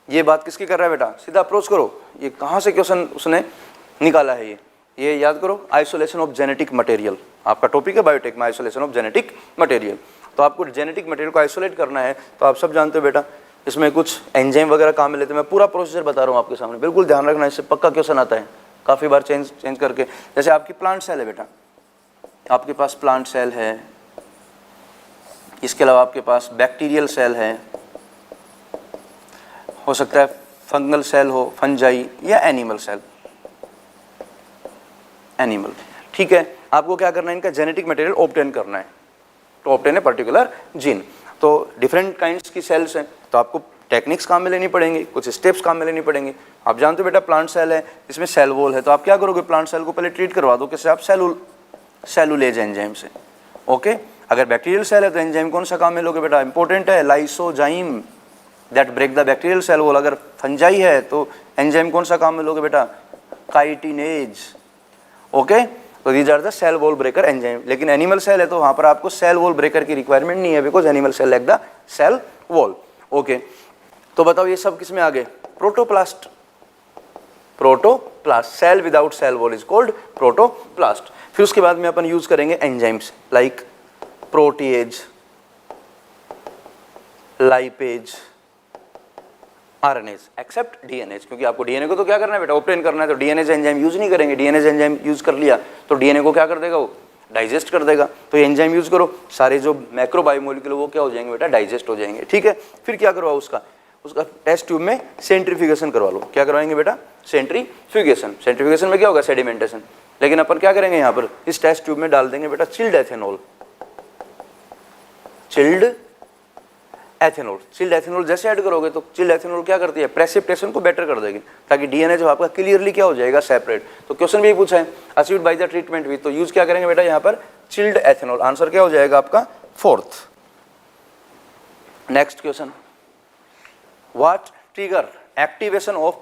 ये बात किसकी कर रहा है बेटा, सीधा approach करो, ये कहाँ से क्वेश्चन उसने निकाला है, ये याद करो, आइसोलेशन ऑफ जेनेटिक मटेरियल, आपका टॉपिक है बायोटेक में आइसोलेशन ऑफ जेनेटिक मटेरियल। तो आपको जेनेटिक मटेरियल को आइसोलेट करना है, तो आप सब जानते हो बेटा इसमें कुछ एंजाइम वगैरह काम में लेते हैं। मैं पूरा प्रोसीजर बता रहा हूँ आपके सामने, बिल्कुल ध्यान रखना, इससे पक्का क्वेश्चन आता है, काफ़ी बार चेंज करके। जैसे आपकी प्लांट सेल है बेटा, आपके पास प्लांट सेल है, इसके अलावा आपके पास बैक्टीरियल सेल है, हो सकता है फंगल सेल हो, फंजाई, या एनिमल सेल, एनिमल। ठीक है, आपको क्या करना है, इनका जेनेटिक मटेरियल ऑब्टेन करना है, तो ऑब्टेन है पर्टिकुलर जीन। तो डिफरेंट काइंड्स की सेल्स हैं, तो आपको टेक्निक्स काम में लेनी पड़ेंगी, कुछ स्टेप्स काम में लेनी पड़ेंगी। आप जानते हो बेटा प्लांट सेल है, इसमें सेल वॉल है, तो आप क्या करोगे, प्लांट सेल को पहले ट्रीट करवा दो किससे, आप सेलुलेज एंजाइम से। ओके, अगर बैक्टीरियल सेल है तो एंजाइम कौन सा काम में लोगे बेटा, इंपॉर्टेंट है, lysozyme that break the bacterial cell wall. अगर फंजाई है तो एंजाइम कौन सा काम में लोगे बेटा, काइटिनेज। ओके, तो these are the cell wall breaker enzyme. लेकिन एनिमल सेल है तो वहां पर आपको सेल वॉल ब्रेकर की रिक्वायरमेंट नहीं है, because animal cell like the cell wall. Okay, तो बताओ ये सब किस में आ गए, protoplast. Protoplast, cell without cell wall is called protoplast. फिर उसके बाद में अपन यूज करेंगे enzymes like protease, lipase, RNase, except DNase, क्योंकि आपको डीएनए को तो क्या करना है बेटा, ऑब्टेन करना है, तो डीएनएज एंजाइम यूज नहीं करेंगे। डीएनएज एंजाइम यूज कर लिया तो डीएनए को क्या कर देगा, वो डाइजेस्ट कर देगा। तो ये एंजाइम यूज करो, सारे जो मैक्रो बायोमोलिक्यूल वो क्या हो जाएंगे बेटा, डाइजेस्ट हो जाएंगे। ठीक है, फिर क्या करवाओ, उसका टेस्ट ट्यूब में सेंट्रीफ्यूगेशन करवा लो। क्या करवाएंगे बेटा, सेंट्रीफ्यूगेशन। सेंट्रीफ्यूगेशन में क्या होगा, सेडिमेंटेशन। लेकिन अपन क्या करेंगे, यहाँ पर इस टेस्ट ट्यूब में डाल देंगे बेटा चिल्ड एथेनॉल। चिल्ड एथेनॉल जैसे ऐड करोगे तो चिल्ड एथेनॉल क्या करती है, प्रेसिपिटेशन को बेटर कर देगी, ताकि डीएनए जो आपका क्लियरली क्या हो जाएगा, सेपरेट। तो क्वेश्चन भी पूछा है, achieved by the treatment with, तो यूज क्या करेंगे बेटा यहाँ पर, चिल्ड एथेनॉल। आंसर क्या हो जाएगा आपका, 4th। Next question, what trigger activation of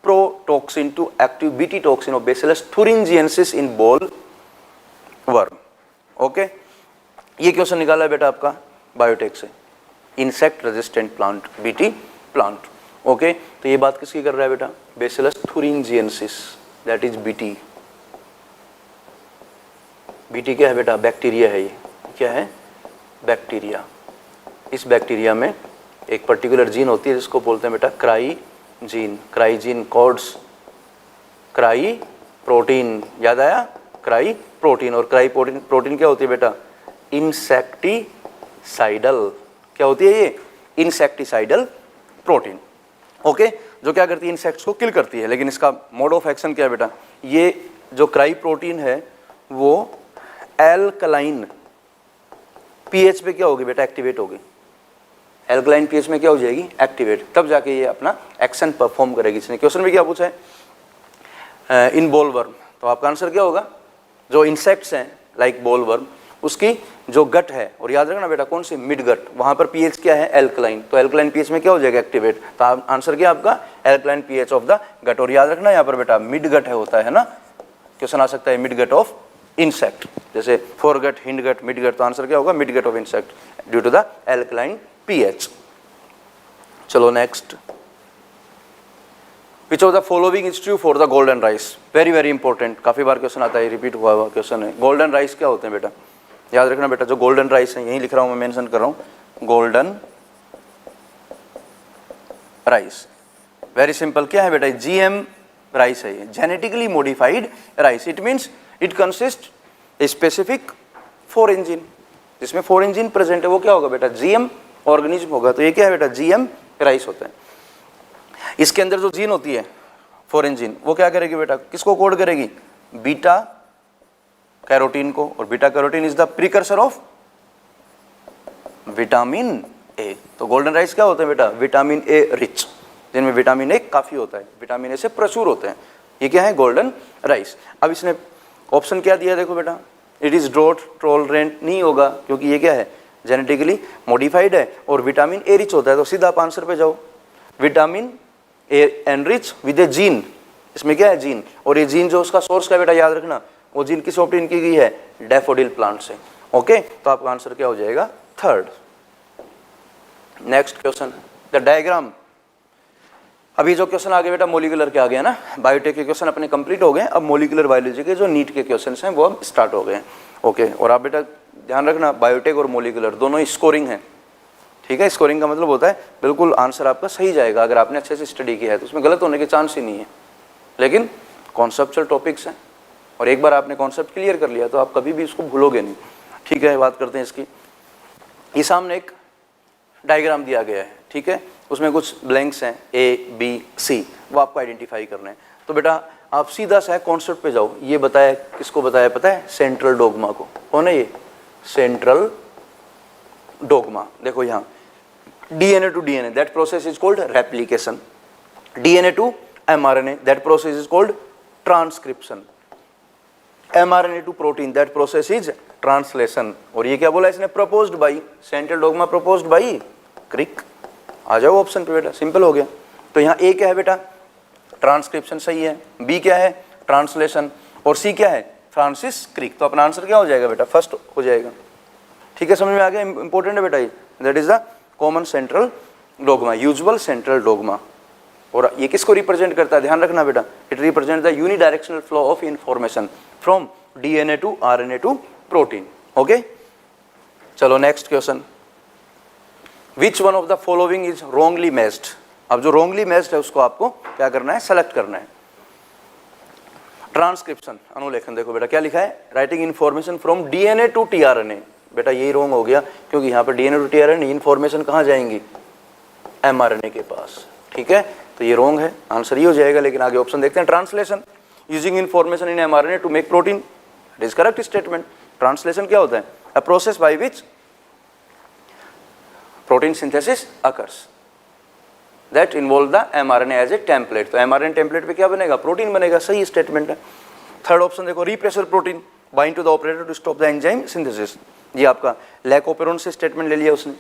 protoxin to active BT toxin of bacillus thuringiensis in bollworm. Okay, ये क्वेश्चन निकाला है बेटा आपका बायोटेक से, insect resistant plant, BT plant. Okay, तो ये बात किसकी कर रहा है बेटा, bacillus thuringiensis, that is BT. BT क्या है बेटा, बैक्टीरिया है। ये क्या है, बैक्टीरिया। इस बैक्टीरिया में एक पर्टिकुलर जीन होती है जिसको बोलते हैं बेटा cry gene. Cry gene codes cry protein, याद आया, क्राई प्रोटीन। और क्राई प्रोटीन क्या होती है बेटा, इंसेक्टिसाइडल। क्या होती है ये, इंसेक्टिसाइडल प्रोटीन। ओके, जो क्या करती है, इंसेक्ट्स को किल करती है। लेकिन इसका मोड ऑफ एक्शन क्या है बेटा, ये जो क्राई प्रोटीन है वो एल्कलाइन पीएच पे क्या होगी बेटा, एक्टिवेट होगी। एल्कलाइन पीएच में क्या हो जाएगी, एक्टिवेट, तब जाके ये अपना एक्शन परफॉर्म करेगी। इसने क्वेश्चन में क्या पूछा है, इन बोलवर्म, तो आपका आंसर क्या होगा, जो इंसेक्ट्स हैं लाइक बोलवर्म, उसकी जो गट है, और याद रखना बेटा कौन सी, मिड गट, वहां पर पीएच क्या है, एल्कलाइन, तो एल्कलाइन पीएच में क्या हो जाएगा, एक्टिवेट, तो आंसर क्या आपका, alkaline pH of the gut. और याद रखना यहाँ पर बेटा मिड गट है होता है ना, क्वेश्चन आ सकता है मिड गट ऑफ इंसेक्ट, जैसे foregut, hindgut, midgut, तो आंसर क्या होगा, midgut of insect due to the alkaline pH. चलो next, which of the following is true for the golden rice, very very important, काफी बार question आता है, repeat हुआ हुआ क्वेश्चन है। गोल्डन राइस क्या होते हैं बेटा, याद रखना बेटा, जो गोल्डन राइस है, यही लिख रहा हूं मैं, मेंशन कर रहा हूं, गोल्डन राइस, वेरी सिंपल, क्या है बेटा, जीएम राइस है, ये genetically modified rice, it means it consist a specific 4 engine, जिसमें 4 इंजिन प्रेजेंट है, वो क्या होगा बेटा, जीएम ऑर्गेनिज्म होगा, तो ये क्या है बेटा, जीएम राइस होता है। इसके अंदर जो जीन होती है 4 इंजिन, वो क्या करेगी बेटा, किसको कोड करेगी, बीटा कैरोटीन को, और beta carotene is the precursor of vitamin A, तो गोल्डन राइस क्या होते हैं बेटा, विटामिन ए रिच, जिनमें विटामिन ए काफी होता है, विटामिन ए से प्रचुर होते हैं, ये क्या है, गोल्डन राइस। अब इसने ऑप्शन क्या दिया, देखो बेटा, इट इज ड्रॉट टॉलरेंट नहीं होगा, क्योंकि ये क्या है, जेनेटिकली मॉडिफाइड है, और विटामिन ए रिच होता है, तो सीधा आप आंसर पे जाओ, vitamin A enrich with a gene, इसमें क्या है, जीन, और ये जीन जो उसका सोर्स का बेटा याद रखना, वो जीन किस ऑप्टेन की गई है, डैफोडिल प्लांट से, ओके, तो आपका आंसर क्या हो जाएगा, third. Next question, the diagram, अभी जो क्वेश्चन आगे बेटा मोलिकुलर के आ गए ना, बायोटेक के क्वेश्चन अपने कंप्लीट हो गए, अब मोलिकुलर बायोलॉजी के जो नीट के क्वेश्चन हैं वो अब स्टार्ट हो गए हैं, ओके। और आप बेटा ध्यान रखना, बायोटेक और मोलिकुलर दोनों ही स्कोरिंग है, ठीक है, स्कोरिंग का मतलब होता है बिल्कुल आंसर आपका सही जाएगा, अगर आपने अच्छे से स्टडी किया है तो उसमें गलत होने के चांस ही नहीं है, लेकिन कॉन्सेप्चुअल टॉपिक्स हैं, और एक बार आपने कॉन्सेप्ट क्लियर कर लिया तो आप कभी भी उसको भूलोगे नहीं, ठीक है। बात करते हैं इसकी, ये सामने एक डायग्राम दिया गया है, ठीक है, उसमें कुछ ब्लैंक्स हैं ए बी सी, वो आपको आइडेंटिफाई करना है, तो बेटा आप सीधा सा कॉन्सेप्ट पे जाओ, ये बताया, किसको बताया पता है, सेंट्रल डोगमा को, कौन है ये, सेंट्रल डोगमा, देखो यहाँ DNA to DNA, that process is called replication, DNA to mRNA, that process is called transcription, mRNA to protein, that process is translation, और ये क्या बोला इसने, proposed by, central dogma proposed by क्रिक। आ जाओ option पे बेटा, सिंपल हो गया। तो यहाँ A क्या है बेटा, ट्रांसक्रिप्शन सही है, B क्या है, ट्रांसलेशन, और C क्या है, फ्रांसिस क्रिक, तो अपना आंसर क्या हो जाएगा बेटा, फर्स्ट हो जाएगा, ठीक है, समझ में आ गया, इंपॉर्टेंट है बेटा ये, that is the common central dogma, usual central dogma, और ये किसको रिप्रेजेंट करता है, ध्यान रखना बेटा, it represent the unidirectional flow of information from DNA to RNA to protein, okay. चलो next question, which one of the following is wrongly matched, अब जो रॉन्गली मैच्ड है उसको आपको क्या करना है, सेलेक्ट करना है। ट्रांसक्रिप्शन, अनुलेखन, देखो बेटा क्या लिखा है, writing information from DNA to tRNA, बेटा यही रॉन्ग हो गया, क्योंकि यहाँ पर DNA टू tRNA इन्फॉर्मेशन कहाँ जाएंगी, mRNA के पास, ठीक है, तो ये रॉन्ग है, आंसर ये हो जाएगा। लेकिन आगे ऑप्शन देखते हैं, translation, using information in mRNA to make protein, it is correct statement. Translation क्या होता है, a process by which protein synthesis occurs that involve the mRNA as a template, तो mRNA टेम्पलेट पे क्या बनेगा, प्रोटीन बनेगा, सही स्टेटमेंट है। थर्ड ऑप्शन देखो, repressor protein bind to the operator to stop the enzyme synthesis, ये आपका लैकोपेरोन से स्टेटमेंट ले लिया उसने,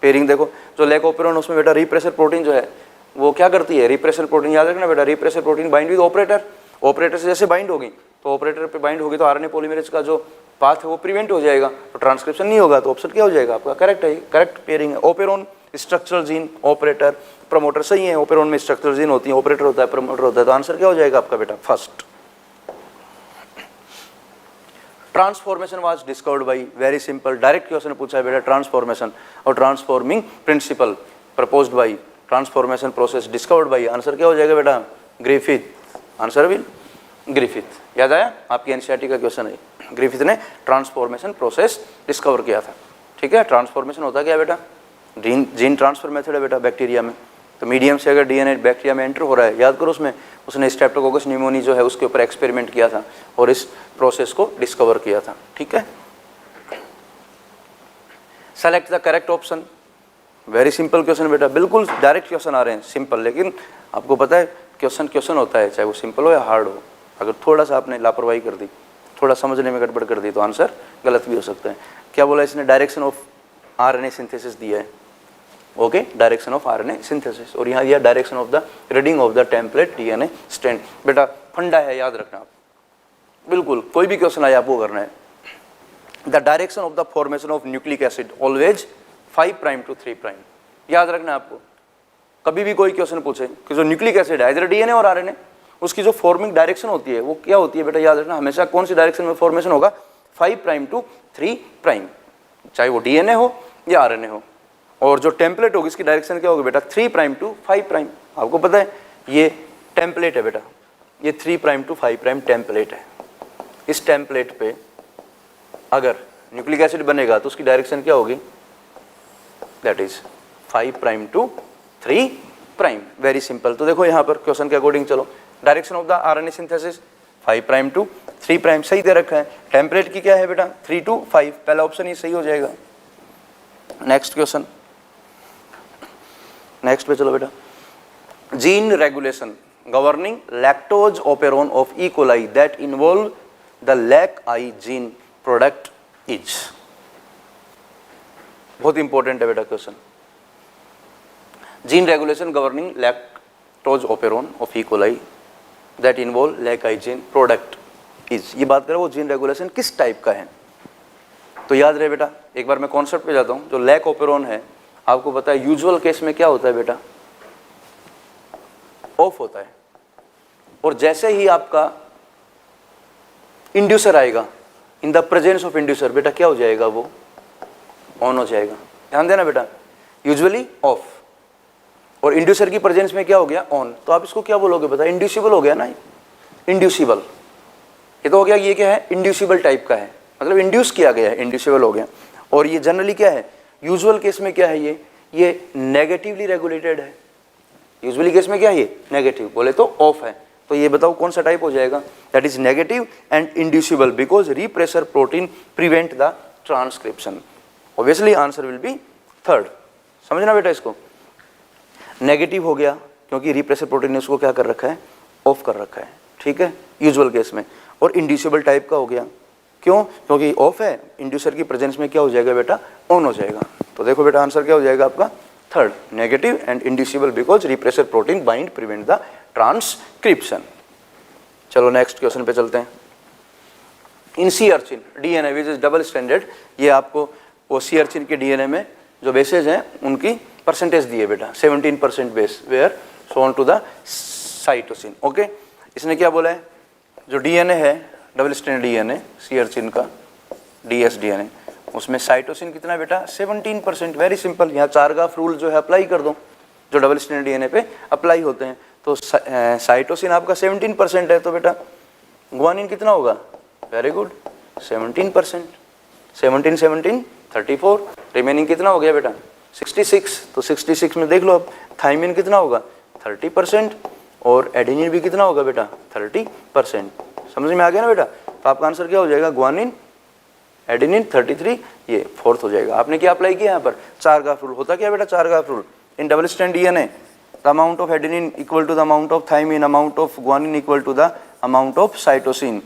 पेयरिंग देखो, जो लैकोपेरोन उसमें बेटा रिप्रेसर प्रोटीन जो है वो क्या करती है, रिप्रेसर प्रोटीन, याद रखना बेटा, repressor protein bind with operator, operator से जैसे बाइंड होगी तो ऑपरेटर पे बाइंड होगी तो RNA पॉलीमरेज का जो पाथ है वो प्रिवेंट हो जाएगा, तो ट्रांसक्रिप्शन नहीं होगा, तो ऑप्शन क्या हो जाएगा आपका, करेक्ट है, करेक्ट पेयरिंग है। Operon structural gene, operator, promoter, सही है, ओपेरोन में स्ट्रक्चरल जीन होती है, ऑपरेटर होता है, प्रमोटर होता है, तो आंसर क्या हो जाएगा आपका बेटा, first. Transformation was discovered by, very simple, direct question पूछा है बेटा, ट्रांसफॉर्मेशन और transforming principle proposed by, transformation process discovered by, answer क्या हो जाएगा बेटा, ग्रिफिथ, आंसर विल ग्रिफिथ, याद आया, आपकी एनसीईआरटी का क्वेश्चन है, ग्रिफिथ ने ट्रांसफॉर्मेशन प्रोसेस डिस्कवर किया था, ठीक है। ट्रांसफॉर्मेशन होता क्या है बेटा, जीन ट्रांसफर मेथड है बेटा बैक्टीरिया में, तो मीडियम से अगर DNA बैक्टीरिया में एंटर हो रहा है, याद करो उसमें उसने स्ट्रेप्टोकोकस न्यूमोनी जो है उसके ऊपर एक्सपेरिमेंट किया था और इस प्रोसेस को डिस्कवर किया था, ठीक है। Select the correct option, very simple question बेटा, बिल्कुल डायरेक्ट क्वेश्चन आ रहे हैं सिंपल, लेकिन आपको पता है क्वेश्चन होता है, चाहे वो सिंपल हो या हार्ड हो। अगर थोड़ा सा आपने लापरवाही कर दी, थोड़ा समझने में गड़बड़ कर दी, तो आंसर गलत भी हो सकता है। क्या बोला इसने? डायरेक्शन ऑफ आरएनए सिंथेसिस दिया है, okay, direction of RNA synthesis, और यहाँ दिया direction of the reading of the template DNA strand. बेटा फंडा है, याद रखना आप, बिल्कुल कोई भी क्वेश्चन आए आपको करना है। The direction of the formation of nucleic acid always 5 prime to 3 prime, याद रखना आपको। कभी भी कोई क्वेश्चन पूछे कि जो न्यूक्लिक एसिड है, इधर डीएनए और आरएनए, उसकी जो फॉर्मिंग डायरेक्शन होती है वो क्या होती है बेटा, याद रखना हमेशा कौन सी डायरेक्शन में फॉर्मेशन होगा, 5 प्राइम टू 3 प्राइम, चाहे वो डीएनए हो या आरएनए हो। और जो टेम्पलेट होगी इसकी डायरेक्शन क्या होगी बेटा, 3 प्राइम टू 5 प्राइम। आपको पता है ये टेम्पलेट है बेटा, ये 3 प्राइम टू 5 प्राइम टेम्पलेट है। इस टेम्पलेट पे अगर न्यूक्लिक एसिड बनेगा तो उसकी डायरेक्शन क्या होगी, that is 5 prime to 3 prime. Very simple. तो देखो यहाँ पर क्वेश्चन के अकॉर्डिंग चलो, direction of the RNA synthesis 5 prime to 3 prime सही दे रखा है। टेम्पलेट की क्या है बेटा, 3 to 5, पहला ऑप्शन ही सही हो जाएगा। नेक्स्ट क्वेश्चन, नेक्स्ट पे चलो बेटा। Gene regulation governing lactose operon of E coli that involve the lac I gene product is. बहुत इंपॉर्टेंट है बेटा question. Gene regulation governing lactose operon of E coli that involve lac I gene product is, ये बात करें वो gene regulation किस type का है। तो याद रहे बेटा, एक बार मैं कॉन्सेप्ट पे जाता हूँ। जो लैक ओपेरोन है आपको पता है यूजुअल केस में क्या होता है बेटा, ऑफ होता है, और जैसे ही आपका इंड्यूसर आएगा, in the presence of inducer बेटा क्या हो जाएगा, वो ऑन हो जाएगा। ध्यान देना बेटा, यूजुअली ऑफ, और इंड्यूसर की प्रेजेंस में क्या हो गया, ऑन। तो आप इसको क्या बोलोगे बता, इंड्यूसिबल हो गया ना, इंड्यूसिबल। ये तो हो गया, ये क्या है, इंड्यूसिबल टाइप का है, मतलब इंड्यूस किया गया है, इंड्यूसिबल हो गया। और ये जनरली क्या है, यूजुअल केस में क्या है, ये नेगेटिवली रेगुलेटेड है। यूजुअली केस में क्या है, ये नेगेटिव, बोले तो ऑफ है। तो ये बताओ कौन सा टाइप हो जाएगा, that is negative and inducible because repressor protein prevent the transcription. Obviously answer will B third. समझना बेटा इसको, नेगेटिव हो गया क्योंकि रिप्रेसर प्रोटीन ने उसको क्या कर रखा है, ऑफ कर रखा है, ठीक है, यूजुअल केस में। और इंड्यूसिबल टाइप का हो गया, क्यों, क्योंकि ऑफ है, इंड्यूसर की प्रेजेंस में क्या हो जाएगा बेटा, ऑन हो जाएगा। तो देखो बेटा आंसर क्या हो जाएगा आपका, third, negative and inducible because repressor protein bind prevent the transcription. चलो नेक्स्ट क्वेश्चन पे चलते हैं। In sea urchin DNA which is double stranded, ये आपको वो सी अर्चिन के डीएनए में जो बेसेज हैं उनकी परसेंटेज दी है बेटा, 17% base were shown to the cytosine. Okay, इसने क्या बोला है, जो डीएनए है double standard DNA sea urchin का डीएस डीएनए, उसमें साइटोसिन कितना है बेटा, 17%। वेरी सिंपल, यहाँ चारगाफ रूल जो है अप्लाई कर दो, जो डबल स्टैंडर्ड डीएनए पे अप्लाई होते हैं। तो साइटोसिन आपका 17% है, तो बेटा ग्वानिन कितना होगा, वेरी गुड, 17%। 17 17 34, रिमेनिंग कितना हो गया बेटा, 66। तो 66 में देख लो अब, थाइमिन कितना होगा, 30%, और एडेनिन भी कितना होगा बेटा, 30%। समझ में आ गया ना बेटा। तो आपका आंसर क्या हो जाएगा, ग्वानिन, एडेनिन 33, ये फोर्थ हो जाएगा। आपने क्या अप्लाई किया यहाँ पर, चारगाफ रूल। होता क्या बेटा Chargaff rule, in double stand DNA the amount of adenine equal to the amount of thymine, amount of guanine equal to the amount of cytosine,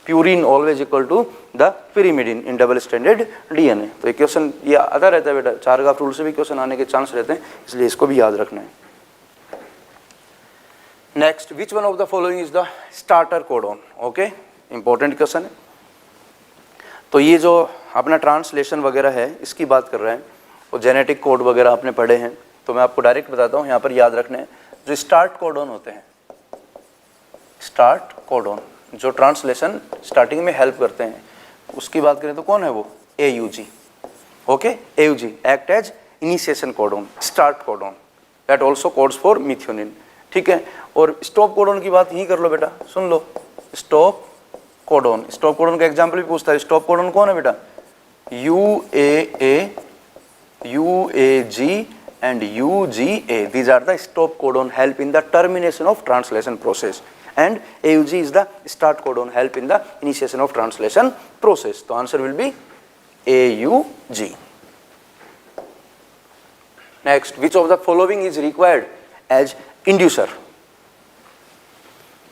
purine always equal to the pyrimidine in double standard DNA. तो ये question ये आता रहता है बेटा, Chargaff rule से भी question आने के चांस रहते हैं, इसलिए इसको भी याद रखना है। Next, which one of the following is the starter codon. Okay, important question है। तो ये जो अपना ट्रांसलेशन वगैरह है इसकी बात कर रहे हैं, और जेनेटिक कोड वगैरह आपने पढ़े हैं, तो मैं आपको डायरेक्ट बताता हूँ, यहाँ पर याद रखने हैं जो स्टार्ट कोडॉन होते हैं, स्टार्ट कोडॉन जो ट्रांसलेशन स्टार्टिंग में हेल्प करते हैं, उसकी बात करें तो कौन है वो, AUG। Okay, AUG act as initiation codon, start codon, that also codes for methionine, ठीक है। और स्टॉप कोडॉन की बात यहीं कर लो बेटा, सुन लो, स्टॉप कोडॉन, स्टॉप कोडॉन का एग्जाम्पल भी पूछता है। स्टॉप कोडॉन कौन है बेटा, UAA, UAG and UGA, these are the stop codon help in the termination of translation process, and AUG is the start codon help in the initiation of translation process. तो answer will be AUG. Next, which of the following is required as inducer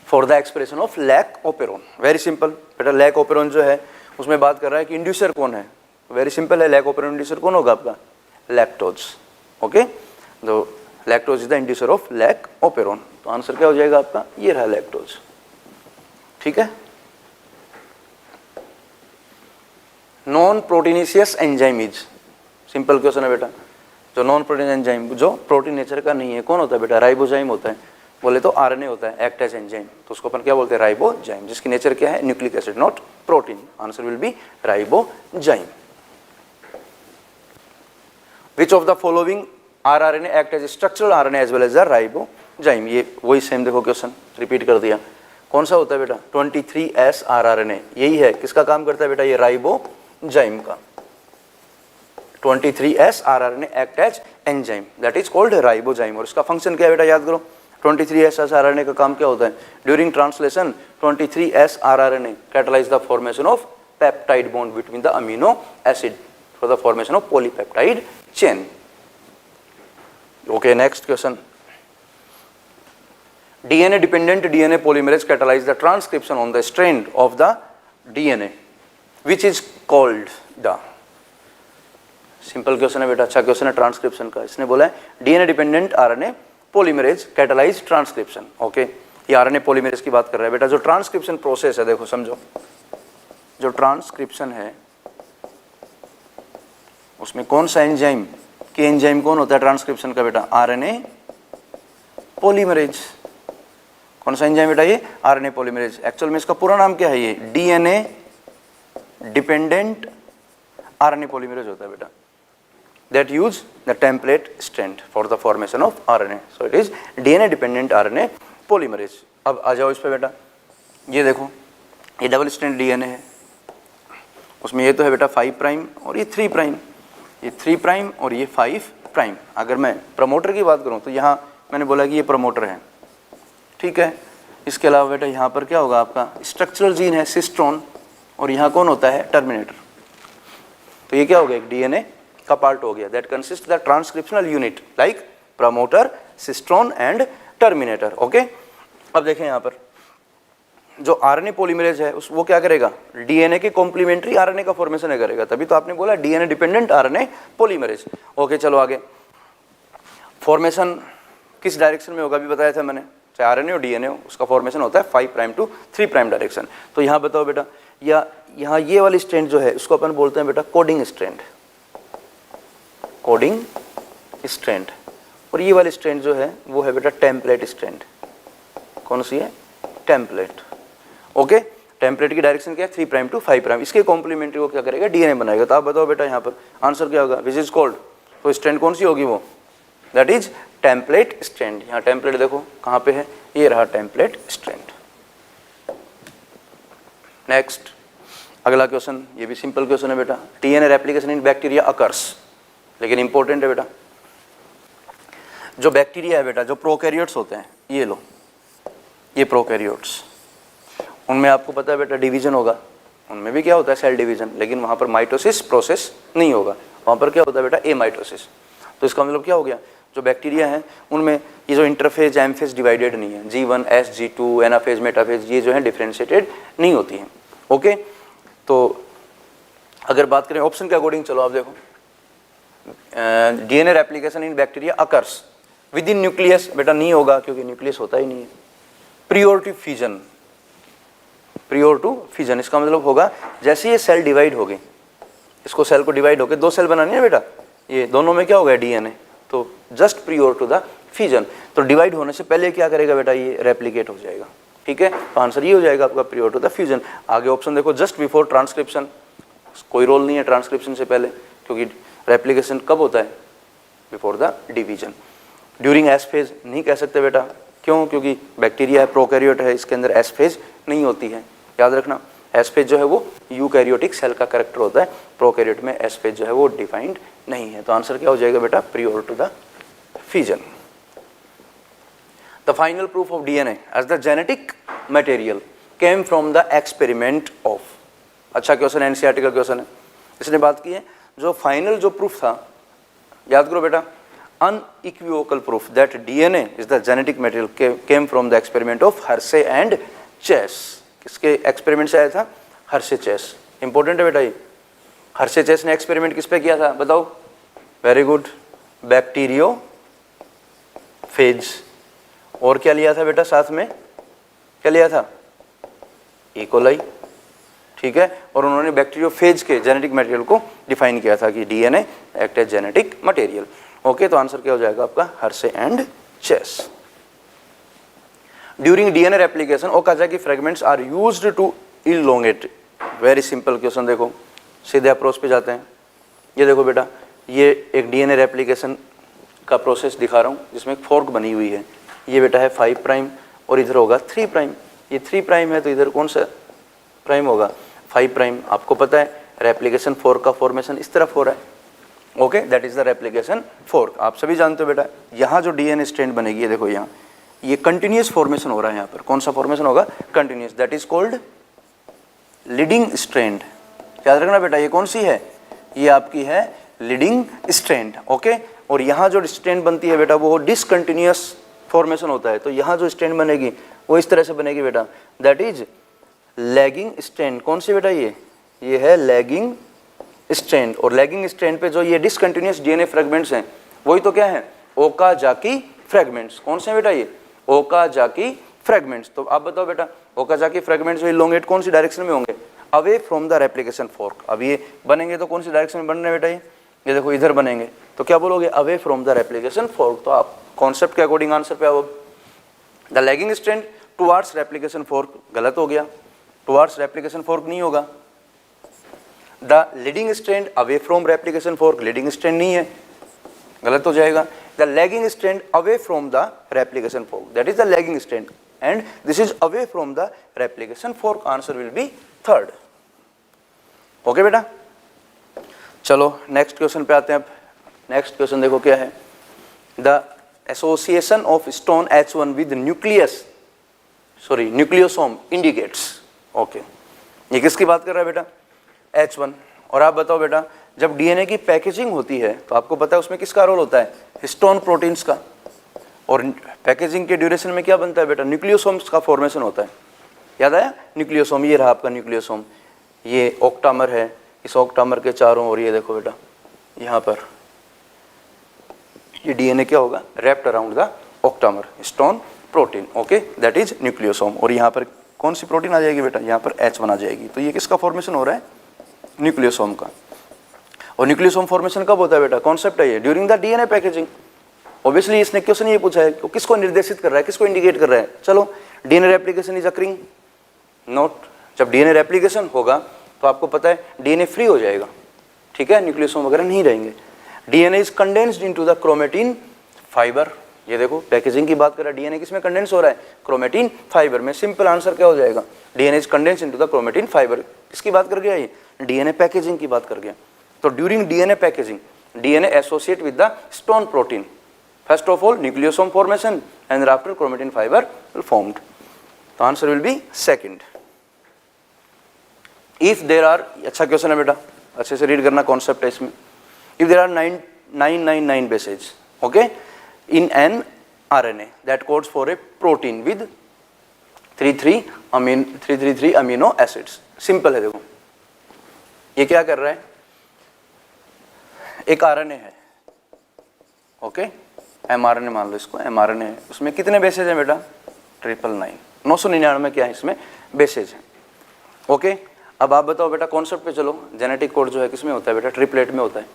for the expression of lac operon. Very simple बेटा, lac operon जो है उसमें बात कर रहा है कि इंड्यूसर कौन है। वेरी सिंपल है, लैक ओपेरोन इंड्यूसर कौन होगा आपका, लैक्टोज। ओके, तो lactose is the inducer of lac operon. तो आंसर क्या हो जाएगा आपका, ये रहा लैक्टोज। ठीक है, non proteinaceous enzyme is, simple question है बेटा, जो नॉन प्रोटीन एंजाइम जो प्रोटीन नेचर का नहीं है कौन होता है बेटा, राइबोजाइम होता है। बोले तो आरएनए होता है, एक्ट एज एंजाइम, तो उसको अपन क्या बोलते हैं, राइबोजाइम, जिसकी नेचर क्या है, nucleic acid, not protein. Answer will be ribozyme. Which of the following rRNA act as structural RNA as well as the ribozyme. ये वही सेम देखो क्वेश्चन रिपीट कर दिया। कौन सा होता है बेटा, 23S आरआरएनए, यही है, किसका काम करता है बेटा, ये राइबोजाइम का। 23S rRNA act as enzyme, that is called ribozyme. और इसका फंक्शन क्या है बेटा, याद करो, 23S आरआरएनए का काम क्या होता है, during translation 23S rRNA catalyse the formation of peptide bond between the amino acid for the formation of polypeptide chain. Okay, next question, DNA dependent DNA polymerase catalyze the transcription on the strand of the DNA which is called the, simple question है बेटा, अच्छा question है transcription का। इसने बोला है DNA dependent RNA polymerase catalyse transcription. Okay, ये RNA polymerase की बात कर रहा है बेटा। जो ट्रांसक्रिप्शन प्रोसेस है, देखो समझो, जो ट्रांसक्रिप्शन है उसमें कौन सा एंजाइम, के एंजाइम कौन होता है ट्रांसक्रिप्शन का बेटा, RNA पॉलीमरेज। कौन सा एंजाइम बेटा, ये आरएनए पॉलीमरेज। एक्चुअल में इसका पूरा नाम क्या है, ये डीएनए डिपेंडेंट आरएनए पॉलीमरेज होता है बेटा, that use the template strand for the formation of RNA, so it is DNA dependent RNA polymerase. अब आ जाओ इस पे बेटा, ये देखो, ये डबल स्ट्रैंड डीएनए है, उसमें ये तो है बेटा 5 प्राइम और ये 3 प्राइम, ये 3 प्राइम और ये 5 प्राइम। अगर मैं प्रमोटर की बात करूं तो यहाँ मैंने बोला कि ये प्रमोटर है, ठीक है। इसके अलावा बेटा यहाँ पर क्या होगा, आपका स्ट्रक्चरल जीन है सिस्ट्रॉन, और यहाँ कौन होता है, टर्मिनेटर। तो ये क्या हो गया, एक डीएनए का पार्ट हो गया, that consist the transcriptional unit like promoter, cistron and terminator. Okay, अब देखें यहाँ पर जो आरएनए पॉलीमरेज है उस वो क्या करेगा, डीएनए के कॉम्प्लीमेंट्री आरएनए का फॉर्मेशन करेगा, तभी तो आपने बोला DNA dependent RNA polymerase. Okay, चलो आगे, फॉर्मेशन किस डायरेक्शन में होगा अभी बताया था मैंने, चाहे आरएनए हो डीएनए हो, उसका फॉर्मेशन होता है 5 प्राइम टू 3 प्राइम डायरेक्शन। तो यहाँ बताओ बेटा, या यहाँ ये वाली स्ट्रैंड जो है उसको अपन बोलते हैं बेटा कोडिंग स्ट्रैंड, कोडिंग स्ट्रैंड, और ये वाली स्ट्रैंड जो है वो है बेटा टेम्पलेट स्ट्रैंड। कौन सी है, टेम्पलेट। ओके, टेम्पलेट की डायरेक्शन क्या है, 3 प्राइम टू 5 प्राइम, इसके कॉम्प्लीमेंट्री वो क्या करेगा, डीएनए बनाएगा। तो आप बताओ बेटा यहाँ पर आंसर क्या होगा, विच इज कॉल्ड, तो स्ट्रैंड कौन सी होगी वो, दैट इज टेम्पलेट स्ट्रैंड। यहाँ टेम्पलेट देखो कहाँ पे है, ये रहा टेम्पलेट स्ट्रैंड। नेक्स्ट, अगला क्वेश्चन, ये भी सिंपल क्वेश्चन है बेटा, DNA replication in bacteria occurs, लेकिन इंपॉर्टेंट है बेटा। जो बैक्टीरिया है बेटा, जो प्रोकैरियोट्स होते हैं, ये लो, ये प्रोकैरियोट्स, उनमें आपको पता है बेटा डिवीजन होगा, उनमें भी क्या होता है, सेल डिवीजन, लेकिन वहाँ पर माइटोसिस प्रोसेस नहीं होगा, वहाँ पर क्या होता है बेटा, एमाइटोसिस। तो इसका मतलब क्या हो गया, जो बैक्टीरिया हैं उनमें ये जो इंटरफेज एमफेज डिवाइडेड नहीं है, G1 S G2 anaphase metaphase, ये जो है डिफरेंशिएटेड नहीं होती हैं। ओके, तो अगर बात करें ऑप्शन के अकॉर्डिंग, चलो आप देखो, DNA replication in bacteria occurs within nucleus, बेटा नहीं होगा क्योंकि न्यूक्लियस होता ही नहीं है। Prior to fusion, prior to fusion, इसका मतलब होगा जैसे ये सेल डिवाइड हो गई, इसको सेल को डिवाइड होकर 2 सेल बनानी है बेटा, ये दोनों में क्या हो गया, डीएनए, तो just prior to the fusion. तो डिवाइड होने से पहले क्या करेगा बेटा, ये रेप्लिकेट हो जाएगा, ठीक है। तो आंसर ये हो जाएगा आपका प्रियोर टू द फ्यूजन। आगे ऑप्शन देखो, जस्ट बिफोर ट्रांसक्रिप्शन, कोई रोल नहीं है ट्रांसक्रिप्शन से पहले, क्योंकि रेप्लिकेशन कब होता है, before the division. During S phase नहीं कह सकते बेटा, क्यों, क्योंकि बैक्टीरिया है, प्रोकैरियोट है, इसके अंदर एस फेज नहीं होती है, याद रखना। एस फेज जो है वो यूकैरियोटिक सेल का कैरेक्टर होता है, प्रोकैरियोट में एस फेज जो है वो डिफाइंड नहीं है। तो आंसर क्या हो जाएगा बेटा, prior to the fusion. The final proof of DNA as the genetic material came from the experiment of, अच्छा क्वेश्चन, एनसीईआरटी का क्वेश्चन है, इसने बात की है। जो फाइनल जो प्रूफ था, याद करो बेटा, unequivocal proof that DNA is the genetic material came from the experiment of Hershey and Chase. किसके एक्सपेरिमेंट से आया था? Hershey chess. इंपॉर्टेंट है बेटा ये. हर्शे चेस ने एक्सपेरिमेंट किस पे किया था बताओ? Very good, bacterio phase. और क्या लिया था बेटा साथ में? क्या लिया था? इकोलाई. ठीक है, और उन्होंने बैक्टीरियोफेज के जेनेटिक मटेरियल को डिफाइन किया था कि DNA act as genetic material. Okay, तो आंसर क्या हो जाएगा आपका? Hershey and Chase. During DNA replication Okazaki fragments are used to elongate. Very simple question. देखो सीधे अप्रोच पे जाते हैं. ये देखो बेटा, ये एक डीएनए रेप्लिकेशन का प्रोसेस दिखा रहा हूँ जिसमें एक फोर्क बनी हुई है. ये बेटा है 5 प्राइम और इधर होगा 3 प्राइम. ये 3 प्राइम है तो इधर कौन सा प्राइम होगा? 5 प्राइम. आपको पता है रेप्लिकेशन फोर्क का फॉर्मेशन इस तरफ हो रहा है. Okay, that is the replication fork. आप सभी जानते हो बेटा, यहाँ जो डीएनए स्ट्रैंड बनेगी, ये देखो यहाँ ये कंटिन्यूस फॉर्मेशन हो रहा है. यहाँ पर कौन सा फॉर्मेशन होगा? Continuous. That is called leading strand. याद रखना बेटा, ये कौन सी है? ये आपकी है लीडिंग स्ट्रैंड. ओके, और यहाँ जो स्ट्रैंड बनती है बेटा वो डिसकंटिन्यूस फॉर्मेशन होता है. तो यहाँ जो स्ट्रैंड बनेगी वो इस तरह से बनेगी बेटा. That is lagging strand. कौन सी बेटा? ये है लैगिंग स्ट्रैंड. और लैगिंग स्ट्रैंड पे जो ये डिसकंटिन्यूस डीएनए फ्रेगमेंट्स हैं वही तो क्या है? Okazaki fragments. कौन से बेटा? ये ओकाजाकी फ्रेगमेंट्स. तो आप बताओ बेटा, ओकाजाकी फ्रेगमेंट्स जो इलोंगेट कौन सी डायरेक्शन में होंगे? Away from the replication fork. अब ये बनेंगे तो कौन सी डायरेक्शन में बन रहे हैं बेटा? ये देखो इधर बनेंगे तो क्या बोलोगे? Away from the replication fork. तो आप कॉन्सेप्ट के अकॉर्डिंग आंसर पे आओ. The lagging strand towards replication fork गलत हो गया. टुवार्ड्स रेप्लिकेशन फोर्क नहीं होगा. The leading strand away from replication fork, leading strand नहीं है, गलत हो जाएगा. The lagging strand away from the replication fork, that is the lagging strand and this is away from the replication fork. Answer will B third. Okay बेटा, चलो next question पे आते हैं. अब नेक्स्ट क्वेश्चन देखो क्या है. The association of stone H1 with nucleosome indicates. Okay, ये किसकी बात कर रहा है बेटा? H1. और आप बताओ बेटा, जब डीएनए की पैकेजिंग होती है तो आपको पता है उसमें किसका रोल होता है? हिस्टोन प्रोटीन्स का. और पैकेजिंग के ड्यूरेशन में क्या बनता है बेटा? न्यूक्लियोसोम्स का फॉर्मेशन होता है. याद आया? न्यूक्लियोसोम. ये रहा आपका न्यूक्लियोसोम. ये ऑक्टामर है, इस ऑक्टामर के चारों ओर ये देखो बेटा, यहाँ पर ये डीएनए क्या होगा? Wrapped around the octamer, histone protein. Okay, that is nucleosome. और यहाँ पर कौन सी प्रोटीन आ जाएगी बेटा? यहाँ पर H1 आ जाएगी. तो ये किसका फॉर्मेशन हो रहा है? न्यूक्लियोसोम का. और न्यूक्लियोसोम फॉर्मेशन कब होता है बेटा? कॉन्सेप्ट है ये during the DNA packaging. Obviously इसने क्वेश्चन ये पूछा है कि किसको निर्देशित कर रहा है, किसको इंडिकेट कर रहा है. चलो, DNA replication is occurring. Note, जब डीएनए रेप्लिकेशन होगा तो आपको पता है डीएनए फ्री हो जाएगा. ठीक है, न्यूक्लियोसोम वगैरह नहीं रहेंगे. DNA is condensed into the chromatin fibre. ये देखो पैकेजिंग की बात कर रहा है, डीएनए किसमें कंडेंस हो रहा है? क्रोमेटिन फाइबर में. सिंपल आंसर क्या हो जाएगा? DNA is condense into the chromatin fibre. किसकी बात कर गया? ये डीएनए पैकेजिंग की बात कर गया. तो during DNA packaging DNA associate with the histone protein. First of all nucleosome formation and after chromatin fibre will formed. तो answer will be second. If there are, अच्छा क्वेश्चन है बेटा, अच्छे से रीड करना, कॉन्सेप्ट है इसमें. If there are 999 bases, okay, in an RNA that codes for a protein with 333 amino acids. Simple है. देखो ये क्या कर रहा है? एक RNA है, ओके, mRNA मान लो इसको, mRNA है. उसमें कितने बेसेज हैं बेटा? 999 क्या है इसमें बेसेज है. ओके, अब आप बताओ बेटा, कॉन्सेप्ट पे चलो. जेनेटिक कोड जो है किसमें होता है बेटा? ट्रिपलेट में होता है.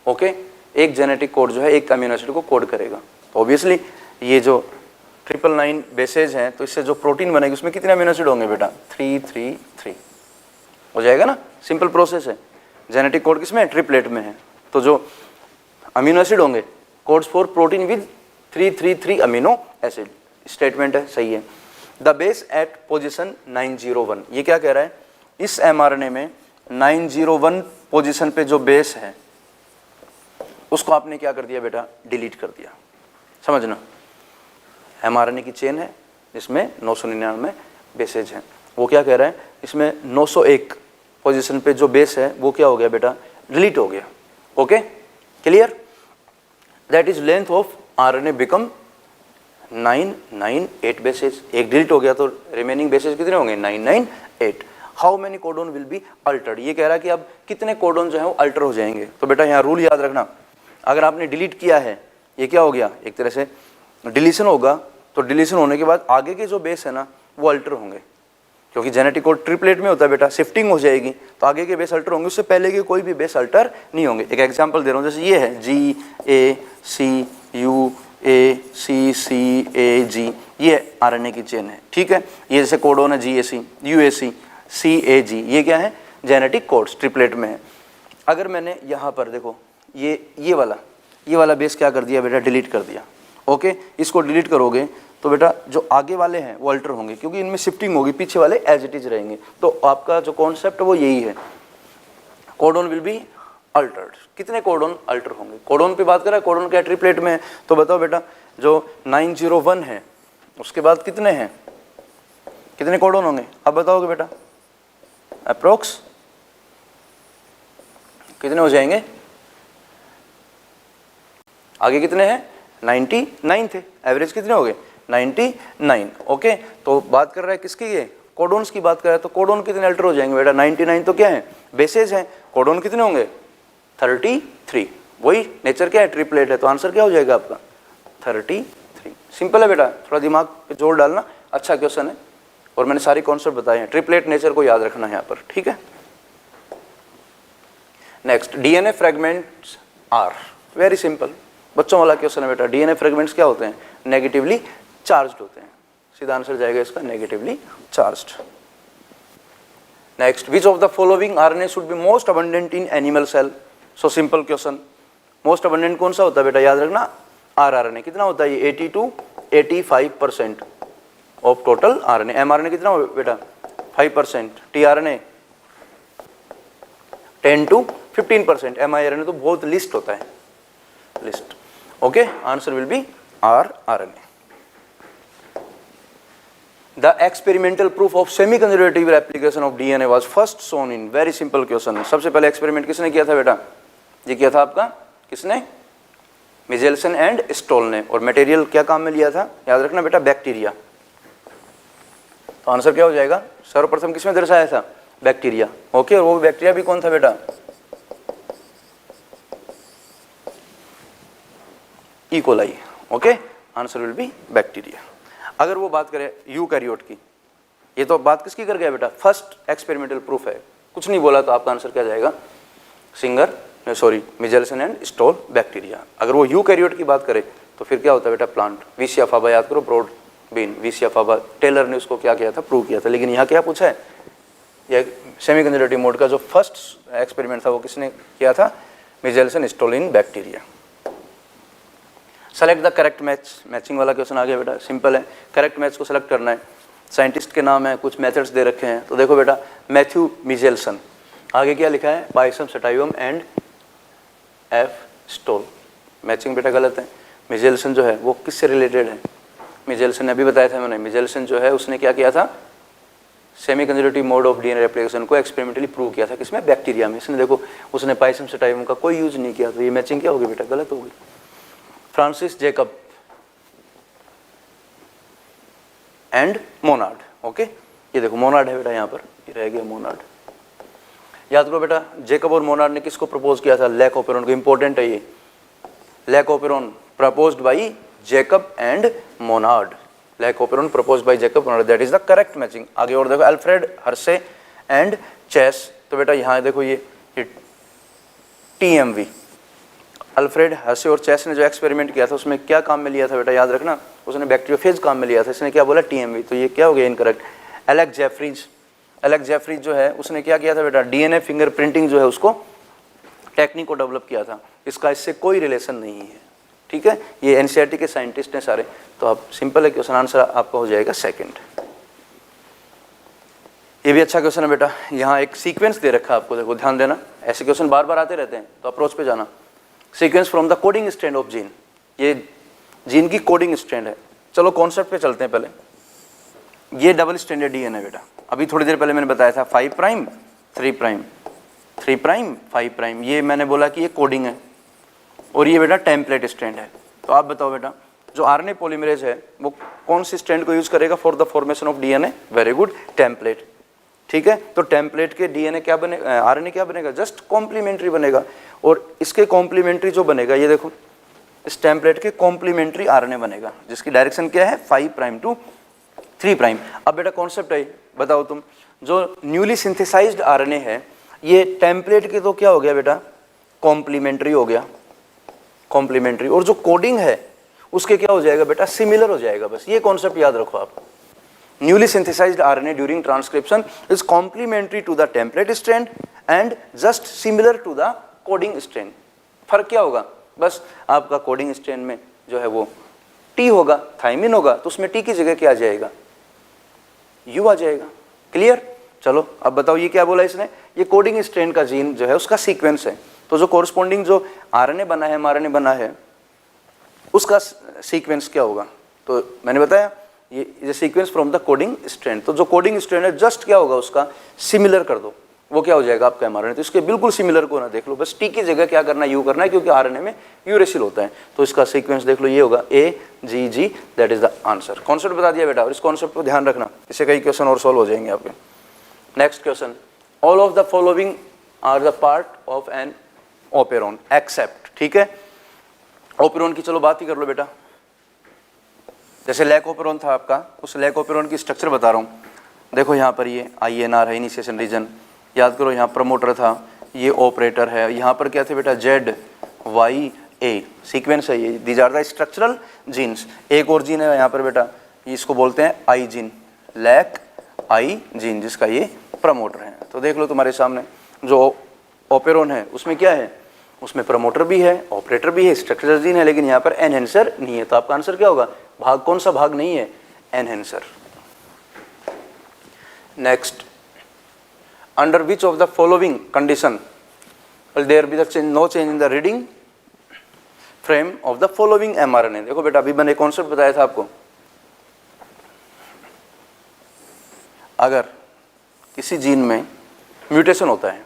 ओके, एक जेनेटिक कोड जो है एक अमीनो एसिड को कोड करेगा. तो ऑब्वियसली ये जो 999 बेसेज हैं तो इससे जो प्रोटीन बनेगी उसमें कितने अमीनो एसिड होंगे बेटा? 333 हो जाएगा ना. सिंपल प्रोसेस है. जेनेटिक कोड किसमें है? ट्रिपलेट में है. तो जो अमीनो एसिड होंगे codes for protein with 333 amino acid. Statement है, सही है. The base at position 901. ये क्या कह रहा है? इस mRNA में 901 पोजिशन पे जो बेस है उसको आपने क्या कर दिया बेटा? डिलीट कर दिया. समझना, mRNA की चेन है जिसमें 999 बेसेज हैं. वो क्या कह रहा है? इसमें 901 पोजीशन पे जो बेस है वो क्या हो गया बेटा? डिलीट हो गया. Okay, clear. That is length of RNA become 998 bases. एक डिलीट हो गया तो रिमेनिंग बेसेस कितने होंगे? 998। How many codon will be altered, ये कह रहा है कि अब कितने कोडोन जो है वो अल्टर हो जाएंगे। तो बेटा यहाँ रूल याद रखना, अगर आपने डिलीट किया है, ये क्या हो गया, एक तरह से डिलीशन होगा, तो डिलीशन होने के बाद आगे के जो बेस है ना वो अल्टर होंगे, क्योंकि जेनेटिक कोड ट्रिपलेट में होता है बेटा, शिफ्टिंग हो जाएगी तो आगे के बेस अल्टर होंगे, उससे पहले के कोई भी बेस अल्टर नहीं होंगे। एक एग्जांपल दे रहा हूँ, जैसे ये है GACUACCAG, ये आरएनए की चेन है, ठीक है। ये जैसे कोडोन है GAC, UAC, CAG, ये क्या है? जेनेटिक कोड्स ट्रिपलेट में है। अगर मैंने यहाँ पर देखो ये वाला बेस क्या कर दिया बेटा? डिलीट कर दिया। ओके, इसको डिलीट करोगे तो बेटा जो आगे वाले हैं वो अल्टर होंगे, क्योंकि इनमें शिफ्टिंग होगी, पीछे वाले एज इट इज रहेंगे। तो आपका जो कॉन्सेप्ट है वो यही है, कोडोन विल बी अल्टर्ड। कितने कोडोन अल्टर होंगे? कोडोन पे बात कर रहा है, कोडोन क्या ट्रिपलेट में है, तो बताओ बेटा जो 901 है उसके बाद कितने हैं, कितने कोडोन होंगे? अब बताओगे बेटा अप्रोक्स कितने हो जाएंगे? आगे कितने हैं? 99 थे, एवरेज कितने हो गए? 99। ओके, तो बात कर रहा है किसकी? ये कोडोन्स की बात कर रहा है, तो कोडोन कितने अल्टर हो जाएंगे बेटा? 99 तो क्या है? बेसेस हैं। कोडोन कितने होंगे? 33। वही नेचर क्या है? ट्रिपलेट है, तो आंसर क्या हो जाएगा आपका? 33। सिंपल है बेटा, थोड़ा दिमाग पे जोर डालना, अच्छा क्वेश्चन है, और मैंने सारी कॉन्सेप्ट बताए हैं। ट्रिपलेट नेचर को याद रखना है यहाँ पर, ठीक है। Next, DNA fragments are very simple, बच्चों वाला क्वेश्चन है बेटा। डीएनए फ्रेगमेंट्स क्या होते हैं? नेगेटिवली चार्ज्ड होते हैं। सीधा आंसर जाएगा इसका negatively charged. Next, which of the following RNA should be most abundant in animal cell? So simple question, most abundant कौन सा होता है बेटा? याद रखना आरआरएनए। कितना होता है ये? 80 to 85% of total RNA. MRNA कितना हो बेटा? 5%। TRNA 10 to 15%। एमआईआरएनए तो बहुत लिस्ट होता है, list. Okay, answer will B rRNA. The experimental proof of semi-conservative replication of DNA was first shown in very simple question। सबसे पहले एक्सपेरिमेंट किसने किया था बेटा? ये किया था आपका किसने? मिजेल्सन एंड स्टोल ने। और मटेरियल क्या काम में लिया था? याद रखना बेटा, बैक्टीरिया। तो आंसर क्या हो जाएगा? सर्वप्रथम किसमें दर्शाया था? बैक्टीरिया। ओके, और वो बैक्टीरिया भी कौन था बेटा? E coli. Okay, answer will B bacteria. अगर वो बात करें यूकैरियोट की, ये तो बात किसकी कर गया बेटा? फर्स्ट एक्सपेरिमेंटल प्रूफ है, कुछ नहीं बोला, तो आपका आंसर क्या जाएगा? मिजेल्सन एंड स्टोल बैक्टीरिया। अगर वो यूकैरियोट की बात करें तो फिर क्या होता है बेटा? प्लांट। विसिया फाबा याद करो, ब्रॉड बीन, विसिया फाबा, टेलर ने उसको क्या किया था? प्रूव किया था। लेकिन यहाँ क्या पूछा है? यह सेमी कंजर्वेटिव मोड का जो फर्स्ट एक्सपेरिमेंट था वो किसने किया था? Meselson Stahl in bacteria. Select the correct match, matching वाला क्वेश्चन आ गया बेटा, सिंपल है। करेक्ट मैच को सेलेक्ट करना है। साइंटिस्ट के नाम है, कुछ मेथड्स दे रखे हैं, तो देखो बेटा मैथ्यू मिजेल्सन, आगे क्या लिखा है? बाइसम सटाइवम एंड एफ स्टोल। मैचिंग बेटा गलत है। मिजेल्सन जो है वो किससे रिलेटेड है? मिजेल्सन ने अभी बताया था मैंने, मिजेल्सन जो है उसने क्या किया था? Semi conservative mode of DNA replication को एक्सपेरिमेंटली प्रूव किया था। किसमें? बैक्टीरिया में। इसने देखो उसने बाइसम सटाइवम का कोई यूज नहीं किया, तो ये मैचिंग क्या होगी बेटा? गलत होगी। Francis Jacob and Monod. Okay, ये देखो मोनार्ड है बेटा, यहाँ पर ये रह गया मोनार्ड। याद करो बेटा, जेकब और मोनार्ड ने किसको प्रपोज किया था? लैकोपेरोन को। इंपॉर्टेंट है ये, lac operon proposed by Jacob and Monod. Lac operon proposed by Jacob Monod, that is the correct matching. आगे और देखो, अल्फ्रेड हर्शे एंड चेस। तो बेटा यहाँ देखो ये TMV, अल्फ्रेड हर्शे और चेस ने जो एक्सपेरिमेंट किया था उसमें क्या काम में लिया था बेटा? याद रखना, उसने बैक्टीरियोफेज काम में लिया था। इसने क्या बोला? TMV। तो ये क्या हो गया? इनकरेक्ट। एलेक्स जेफरीज जो है उसने क्या किया था बेटा? DNA फिंगरप्रिंटिंग जो है उसको टेक्निक को डेवलप किया था। इसका इससे कोई रिलेशन नहीं है, ठीक है। ये NCERT के साइंटिस्ट हैं सारे। तो आप सिंपल है क्वेश्चन, आंसर आपका हो जाएगा सेकंड। ये भी अच्छा क्वेश्चन है बेटा। यहाँ एक सीक्वेंस दे रखा है आपको, देखो ध्यान देना, ऐसे क्वेश्चन बार बार आते रहते हैं, तो अप्रोच पे जाना। Sequence from the coding strand of gene, ये जीन की कोडिंग स्ट्रैंड है। चलो कॉन्सेप्ट पे चलते हैं पहले। ये डबल स्ट्रैंडेड डीएनए बेटा, अभी थोड़ी देर पहले मैंने बताया था 5 प्राइम 3 प्राइम 3 प्राइम 5 प्राइम। ये मैंने बोला कि ये कोडिंग है, और ये बेटा टेम्पलेट स्ट्रैंड है। तो आप बताओ बेटा जो आरएनए पॉलीमरेज है वो कौन सी स्ट्रैंड को यूज करेगा for the formation of DNA? Very good, template. ठीक है, तो टेम्पलेट के डीएनए क्या बने, आरएनए क्या बनेगा? जस्ट कॉम्प्लीमेंट्री बनेगा। और इसके कॉम्प्लीमेंट्री जो बनेगा, ये देखो, इस टेम्पलेट के कॉम्प्लीमेंट्री आरएनए बनेगा जिसकी डायरेक्शन क्या है? 5 प्राइम टू 3 प्राइम। अब बेटा कॉन्सेप्ट है, बताओ तुम, जो न्यूली सिंथेसाइज्ड आरएनए है ये टेम्पलेट के तो क्या हो गया बेटा? कॉम्प्लीमेंट्री हो गया, कॉम्प्लीमेंट्री। और जो कोडिंग है उसके क्या हो जाएगा बेटा? सिमिलर हो जाएगा। बस ये कॉन्सेप्ट याद रखो आप। Newly synthesized RNA during transcription is complementary to the template strand and just similar to the coding strand. फर्क क्या होगा? बस आपका कोडिंग स्ट्रैंड में जो है वो टी होगा, थाइमिन होगा, तो उसमें टी की जगह क्या आ जाएगा? यू आ जाएगा। क्लियर? चलो अब बताओ ये क्या बोला इसने? ये कोडिंग स्ट्रैंड का जीन जो है उसका सीक्वेंस है। तो जो कोरस्पॉन्डिंग जो आरएनए बना है, एमआरएनए बना है, उसका सीक्वेंस क्या होगा? तो मैंने बताया ये sequence from the coding strand. तो जो कोडिंग स्ट्रैंड है जस्ट क्या होगा? उसका सिमिलर कर दो, वो क्या हो जाएगा? आपका एमआरएनए। तो इसके बिल्कुल सिमिलर को ना देख लो, बस टी की जगह क्या करना है? यू करना है, क्योंकि आरएनए में यूरेसिल होता है। तो इसका सीक्वेंस देख लो, ये होगा AGG, that is the answer. Concept बता दिया बेटा, और इस कॉन्सेप्ट को ध्यान रखना, इससे कई क्वेश्चन और सॉल्व हो जाएंगे आपके। Next question, all of the following are the part of an operon except. ठीक है, ओपेरॉन की चलो बात ही कर लो बेटा। जैसे लैक ओपेरॉन था आपका, उस लैक ओपेरॉन की स्ट्रक्चर बता रहा हूँ। देखो यहाँ पर ये INR है, इनिशिएशन रीजन। याद करो यहाँ प्रमोटर था, ये ऑपरेटर है, यहाँ पर क्या थे बेटा? ZYA सीक्वेंस है ये। These are the structural genes. एक और जीन है यहाँ पर बेटा, इसको बोलते हैं I gene, lac I gene, जिसका ये प्रमोटर है। तो देख लो तुम्हारे सामने जो ओपेरॉन है उसमें क्या है? उसमें प्रमोटर भी है, ऑपरेटर भी है, स्ट्रक्चरल जीन है, लेकिन यहाँ पर एनहेंसर नहीं है। तो आपका आंसर क्या होगा? भाग कौन सा भाग नहीं है? Enhancer. Next, under which of the following condition will there be the change, no change in the reading frame of the following mRNA? देखो बेटा अभी मैंने कॉन्सेप्ट बताया था आपको, अगर किसी जीन में म्यूटेशन होता है,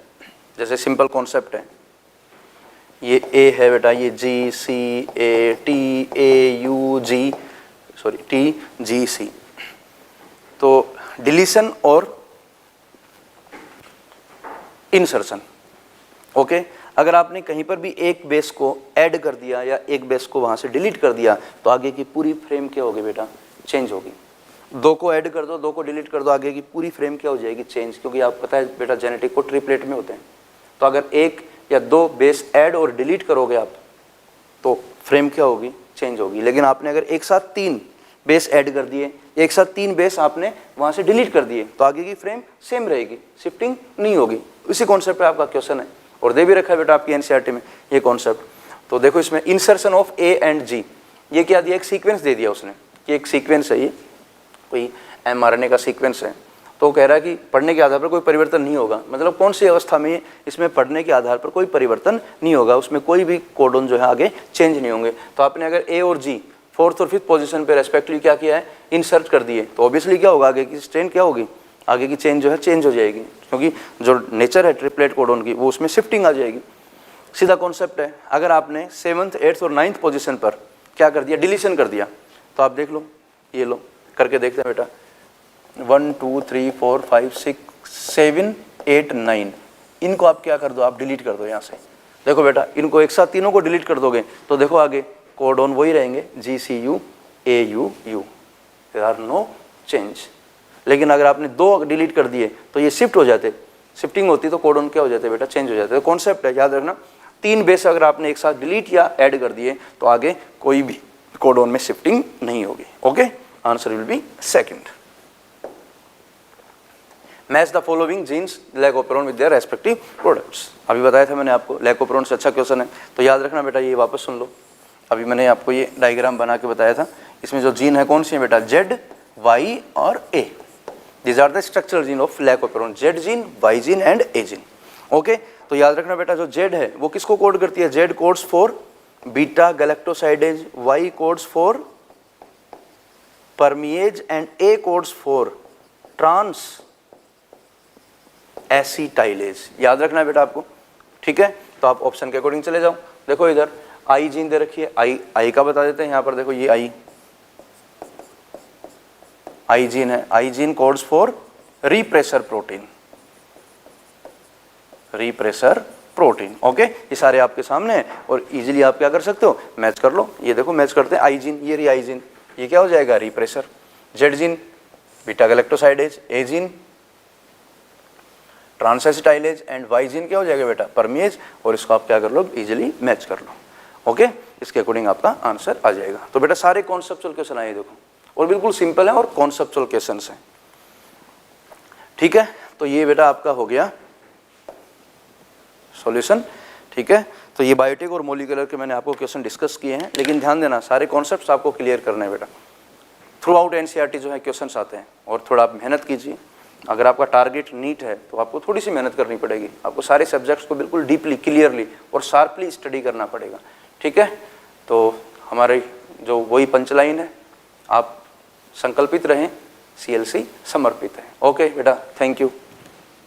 जैसे सिंपल कॉन्सेप्ट है, ये A है बेटा, ये TGC, तो डिलीशन और इंसर्शन। ओके, अगर आपने कहीं पर भी एक बेस को ऐड कर दिया या एक बेस को वहाँ से डिलीट कर दिया तो आगे की पूरी फ्रेम क्या होगी बेटा? चेंज होगी। दो को ऐड कर दो, दो को डिलीट कर दो, आगे की पूरी फ्रेम क्या हो जाएगी? चेंज। क्योंकि आप पता है बेटा जेनेटिक को ट्रिपलेट में होते हैं, तो अगर एक या दो बेस ऐड और डिलीट करोगे आप तो फ्रेम क्या होगी? चेंज होगी। लेकिन आपने अगर एक साथ 3 बेस ऐड कर दिए, एक साथ 3 बेस आपने वहाँ से डिलीट कर दिए, तो आगे की फ्रेम सेम रहेगी, शिफ्टिंग नहीं होगी। इसी कॉन्सेप्ट पे आपका क्वेश्चन है और दे भी रखा है बेटा आपकी एनसीईआरटी में ये कॉन्सेप्ट। तो देखो इसमें insertion of A and G, ये क्या दिया? एक सीक्वेंस दे दिया उसने कि एक सीक्वेंस है, ये कोई mRNA का सीक्वेंस है। तो कह रहा है कि पढ़ने के आधार पर कोई परिवर्तन नहीं होगा। मतलब कौन सी अवस्था में इसमें पढ़ने के आधार पर कोई परिवर्तन नहीं होगा, उसमें कोई भी कोडोन जो है आगे चेंज नहीं होंगे। तो आपने अगर A और G 4th और 5th पोजीशन पे रेस्पेक्टिवली क्या किया है? इंसर्ट कर दिए, तो ऑब्वियसली क्या होगा? आगे की स्ट्रेंथ क्या होगी? आगे की चेंज जो है चेंज हो जाएगी, क्योंकि जो नेचर है ट्रिपलेट कोडोन की वो उसमें शिफ्टिंग आ जाएगी। सीधा कॉन्सेप्ट है। अगर आपने 7th, 8th और 9th पोजीशन पर क्या कर दिया? डिलीशन कर दिया, तो आप देख लो, ये लो करके देखते हैं बेटा, 1 2 3 4 5 6 7 8 9, इनको आप क्या कर दो? आप डिलीट कर दो यहाँ से। देखो बेटा इनको एक साथ तीनों को डिलीट कर दोगे तो देखो आगे कोडोन वही रहेंगे, GCU AUU, there are no change. लेकिन अगर आपने 2 डिलीट कर दिए तो ये शिफ्ट हो जाते, शिफ्टिंग होती तो कोडोन क्या हो जाते बेटा? चेंज हो जाते। तो कॉन्सेप्ट है, याद रखना, 3 बेस अगर आपने एक साथ डिलीट या ऐड कर दिए तो आगे कोई भी कोडोन में शिफ्टिंग नहीं होगी। Okay, answer will be second. Match the following genes lac operon with their respective products. अभी बताया था मैंने आपको, लैकोपेरोन से अच्छा क्वेश्चन है, तो याद रखना बेटा, ये वापस सुन लो। अभी मैंने आपको ये डायग्राम बना के बताया था, इसमें जो जीन है कौन सी है बेटा? Z, Y और A। These are the structural gene of lac operon, Z gene, Y gene and A gene. Okay, तो याद रखना बेटा, जो Z है वो किसको कोड करती है? Z codes for beta galactosidase, Y codes for permease and A codes for trans acetylase. याद रखना है बेटा आपको, ठीक है। तो आप ऑप्शन के अकॉर्डिंग चले जाओ। देखो इधर आई जीन दे रखी है, आई का बता देते हैं। यहाँ पर देखो ये आई जीन है। I gene codes for repressor protein, repressor protein. Okay, ये सारे आपके सामने हैं और इजीली आप क्या कर सकते हो, मैच कर लो। ये देखो मैच करते हैं, आई जीन, ये रही आई जीन, ये क्या हो जाएगा, repressor. Z gene beta galactosidase, a gene transacetylase and y gene क्या हो जाएगा बेटा, परमेज। और इसको आप क्या कर लो, इजीली मैच कर लो। ओके, इसके अकॉर्डिंग आपका आंसर आ जाएगा। तो बेटा सारे कॉन्सेप्चुअल क्वेश्चन आए देखो, और बिल्कुल सिंपल है और कॉन्सेप्चुअल क्वेश्चन है। ठीक है, तो ये बेटा आपका हो गया सॉल्यूशन। ठीक है, तो ये बायोटिक और मॉलिक्यूलर के मैंने आपको क्वेश्चन डिस्कस किए हैं, लेकिन ध्यान देना सारे कॉन्सेप्ट्स आपको क्लियर करने हैं बेटा। थ्रू आउट एनसीईआरटी जो है क्वेश्चंस आते हैं, और थोड़ा आप मेहनत कीजिए। अगर आपका टारगेट नीट है तो आपको थोड़ी सी मेहनत करनी पड़ेगी, आपको सारे सब्जेक्ट्स को बिल्कुल डीपली, क्लियरली और शार्पली स्टडी करना पड़ेगा। ठीक है, तो हमारे जो वही पंचलाइन है, आप संकल्पित रहें, CLC समर्पित है। ओके बेटा, थैंक यू।